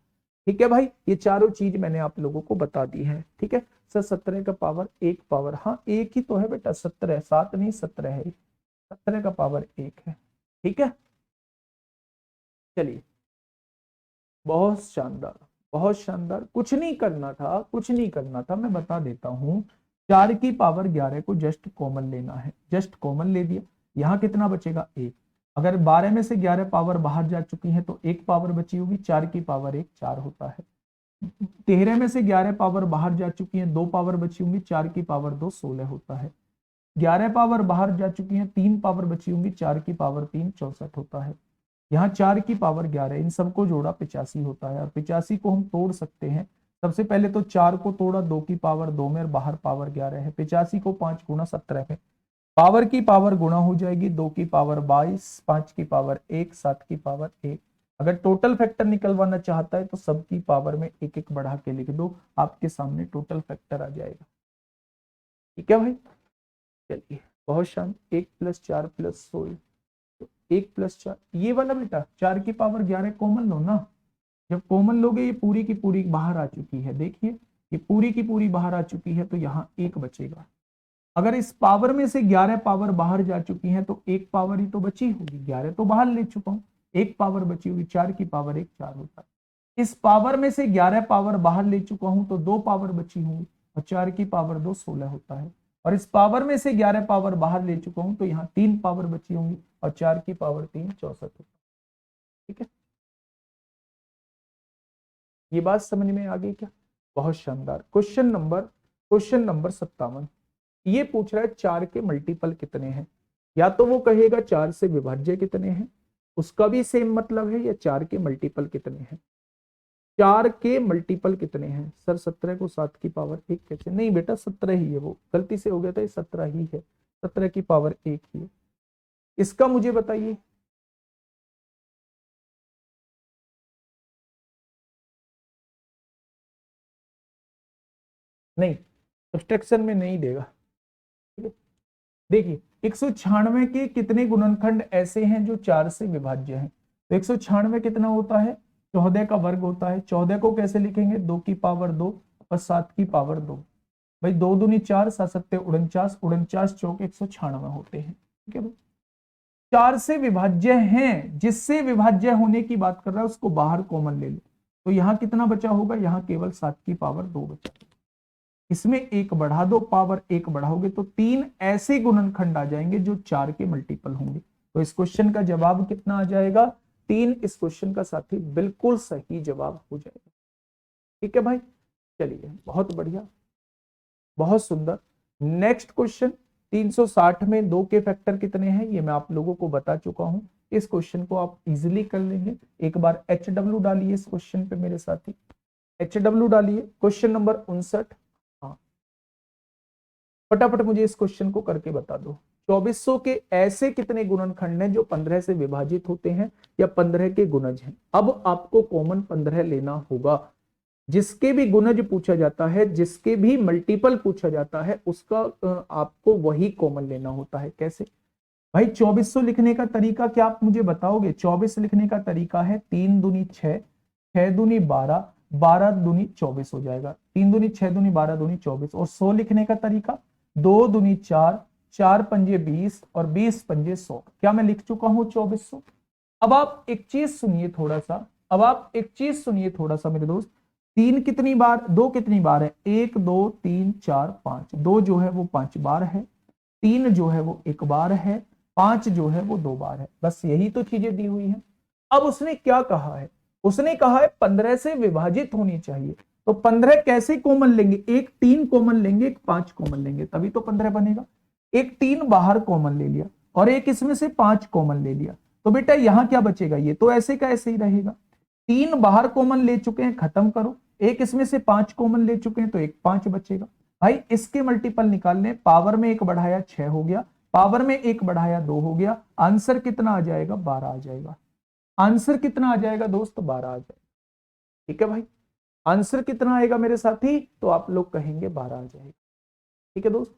ठीक है भाई, ये चारों चीज मैंने आप लोगों को बता दी है। ठीक है सर, 17 का पावर एक पावर, हाँ एक ही तो है बेटा, 17, 7 नहीं 17 है, 17 का पावर एक है। ठीक है चलिए, बहुत शानदार, बहुत शानदार। कुछ नहीं करना था, कुछ नहीं करना था, मैं बता देता हूं। 4 की पावर 11 को जस्ट कॉमन लेना है, जस्ट कॉमन ले दिया, यहां कितना बचेगा 1। अगर 12 में से 11 पावर बाहर जा चुकी है तो एक पावर बची होगी, 4 की पावर 1 4 होता है। 13 में से 11 पावर बाहर जा चुकी है, 2 पावर बची होंगी, 4 की पावर 2 16 होता है। 11 पावर बाहर जा चुकी है, 3 पावर बची होंगी, 4 की पावर 3 64 होता है। यहाँ 4 की पावर 11, इन सबको जोड़ा 85 होता है। और 85 को हम तोड़ सकते हैं। सबसे पहले तो 4 को तोड़ा 2 की पावर 2 में, और बाहर पावर 11 है। 85 को 5 गुना 17 में, पावर की पावर गुणा हो जाएगी, 2 की पावर 22, 5 की पावर 1, 7 की पावर 1। अगर टोटल फैक्टर निकलवाना चाहता है तो सबकी पावर में एक एक बढ़ा के लिख दो, आपके सामने टोटल फैक्टर आ जाएगा। ठीक है भाई, चलिए बहुत शांत। 1 + 4 + 16, 1 + 4 ये वाला बेटा, 4 की पावर 11 कॉमन लो ना। जब कॉमन लोगे ये पूरी की पूरी बाहर आ चुकी है, देखिए ये पूरी की पूरी बाहर आ चुकी है तो यहाँ 1 बचेगा। अगर इस पावर में से 11 पावर बाहर जा चुकी है तो एक पावर ही तो बची होगी, 11 तो बाहर ले चुका हूं, एक पावर बची होगी, 4 की पावर 1 4 होता है। इस पावर में से 11 पावर बाहर ले चुका हूं तो 2 पावर बची होंगी, और 4 की पावर 2 16 होता है। और इस पावर में से 11 पावर बाहर ले चुका हूं तो यहाँ 3 पावर बची होंगी, और 4 की पावर 3 64 होता है। ठीक है, ये बात समझ में आ गई क्या? बहुत शानदार। क्वेश्चन नंबर 57 ये पूछ रहा है 4 के मल्टीपल कितने हैं। या तो वो कहेगा 4 से विभाज्य कितने हैं, उसका भी सेम मतलब है, या 4 के मल्टीपल कितने हैं। 4 के मल्टीपल कितने हैं सर? 17 को 7 की पावर 1 कैसे? नहीं बेटा 17 ही है, वो गलती से हो गया था, ये 17 ही है, 17 की पावर 1 ही है। इसका मुझे बताइए। नहीं, सब्सट्रैक्शन में नहीं देगा। ठीक है, देखिए 196 के कितने गुणनखंड ऐसे हैं जो 4 से विभाज्य हैं। तो 196 कितना होता है? 14 का वर्ग होता है। 14 को कैसे लिखेंगे? 2 की पावर 2 और 7 की पावर 2। भाई 2 दूनी 4, 7 सत्ते 49, 49 चौक 196 होते हैं। ठीक है भाई, 4 से विभाज्य हैं, जिससे विभाज्य होने की बात कर रहा है उसको बाहर कॉमन ले लो। तो यहाँ कितना बचा होगा? यहाँ केवल 7 की पावर 2 बचा। इसमें एक बढ़ा दो, पावर 1 बढ़ाओगे तो 3 ऐसे गुणनखंड आ जाएंगे जो 4 के मल्टीपल होंगे। तो इस क्वेश्चन का जवाब कितना आ जाएगा? 3। इस क्वेश्चन का साथी बिल्कुल सही जवाब हो जाएगा। ठीक है भाई, चलिए बहुत बढ़िया, बहुत सुंदर। नेक्स्ट क्वेश्चन, 360 में 2 के फैक्टर कितने हैं ये मैं आप लोगों को बता चुका हूं। इस क्वेश्चन को आप इजिली कर लेंगे। एक बार HW डालिए इस क्वेश्चन पे मेरे साथी, HW डालिए। क्वेश्चन नंबर 59, हाँ फटाफट मुझे इस क्वेश्चन को करके बता दो। 2400 के ऐसे कितने गुणनखंड हैं जो 15 से विभाजित होते हैं या 15 के गुणज हैं। अब आपको कॉमन 15 लेना होगा। जिसके भी गुणज पूछा जाता है, जिसके भी मल्टीपल पूछा जाता है, उसका आपको वही कॉमन लेना होता है। कैसे भाई? 2400 लिखने का तरीका क्या आप मुझे बताओगे? 24 लिखने का तरीका है 3 दूनी 6, 6 दूनी 12, 12 दूनी 24 हो जाएगा। 3 दूनी 6 दूनी 12 दूनी 24। और 100 लिखने का तरीका 2 दूनी 4, 4 पंजे 20 और 20 पंजे 100। क्या मैं लिख चुका हूं 2400? अब आप एक चीज सुनिए थोड़ा सा, अब आप एक चीज सुनिए थोड़ा सा मेरे दोस्त। 3 कितनी बार, 2 कितनी बार है? 1 2 3 4 5। 2 जो है वो 5 बार है, 3 जो है वो 1 बार है, 5 जो है वो 2 बार है। बस यही तो चीजें दी हुई हैं। अब उसने क्या कहा है? उसने कहा है 15 से विभाजित होनी चाहिए। तो 15 कैसे कॉमन लेंगे? एक 3 कॉमन लेंगे, एक 5 कॉमन लेंगे, तभी तो 15 बनेगा। एक 3 बाहर कॉमन ले लिया और एक इसमें से 5 कॉमन ले लिया, तो बेटा यहां क्या बचेगा? ये तो ऐसे का ऐसे ही रहेगा। 3 बाहर कॉमन ले चुके हैं, खत्म करो। एक इसमें से 5 कॉमन ले चुके हैं तो एक 5 बचेगा। भाई इसके मल्टीपल निकालने, पावर में 1 बढ़ाया 6 हो गया, पावर में 1 बढ़ाया 2 हो गया, आंसर कितना आ जाएगा 12 आ जाएगा। आंसर कितना आ जाएगा दोस्त 12 आ जाएगा। ठीक है भाई, आंसर कितना आएगा मेरे साथी, तो आप लोग कहेंगे 12 आ जाएगा। ठीक है दोस्त,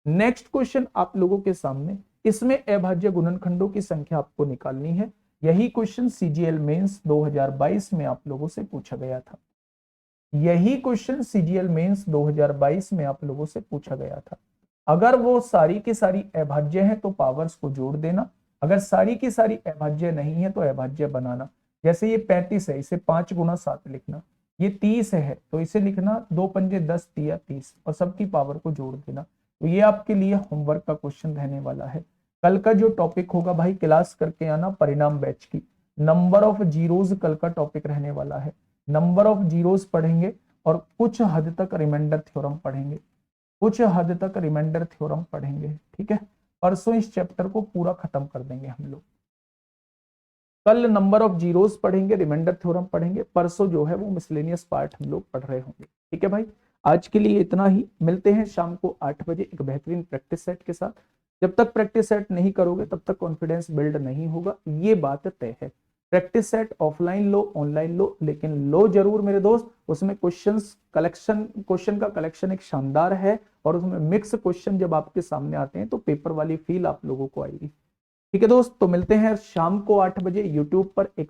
नेक्स्ट क्वेश्चन आप लोगों के सामने, इसमें अभाज्य गुणनखंडों की संख्या आपको निकालनी है। यही क्वेश्चन सीजीएल मेंस 2022 में आप लोगों से पूछा गया था। यही क्वेश्चन सीजीएल मेंस 2022 में आप लोगों से पूछा गया था। अगर वो सारी की सारी अभाज्य है तो पावर्स को जोड़ देना, अगर सारी की सारी अभाज्य नहीं है तो अभाज्य बनाना। जैसे ये 35 है, इसे 5 गुना 7 लिखना, ये 30 है तो इसे लिखना 2 पंजे 10 तिया 30 और सबकी पावर को जोड़ देना। तो ये आपके लिए होमवर्क का क्वेश्चन रहने वाला है। कल का जो टॉपिक होगा भाई, क्लास करके आना परिणाम बैच की, नंबर ऑफ जीरोज कल का टॉपिक रहने वाला है। नंबर ऑफ जीरोज पढ़ेंगे और कुछ हद तक रिमाइंडर थ्योरम पढ़ेंगे, कुछ हद तक रिमाइंडर थ्योरम पढ़ेंगे। ठीक है, परसों इस चैप्टर को पूरा खत्म कर देंगे हम लोग। कल नंबर ऑफ जीरोस पढ़ेंगे, रिमाइंडर थ्योरम पढ़ेंगे, परसों जो है वो मिसलेनियस पार्ट हम लोग पढ़ रहे होंगे। ठीक है भाई, आज के लिए इतना ही। मिलते हैं शाम को 8 बजे एक बेहतरीन प्रैक्टिस सेट के साथ। जब तक प्रैक्टिस सेट नहीं करोगे तब तक कॉन्फिडेंस बिल्ड नहीं होगा, ये बात तय है। प्रैक्टिस सेट ऑफलाइन लो ऑनलाइन लो, लेकिन लो जरूर मेरे दोस्त। उसमें क्वेश्चंस कलेक्शन, क्वेश्चन का कलेक्शन एक शानदार है और उसमें मिक्स क्वेश्चन जब आपके सामने आते हैं तो पेपर वाली फील आप लोगों को आएगी। ठीक है दोस्त, तो मिलते हैं शाम को 8 बजे यूट्यूब पर एक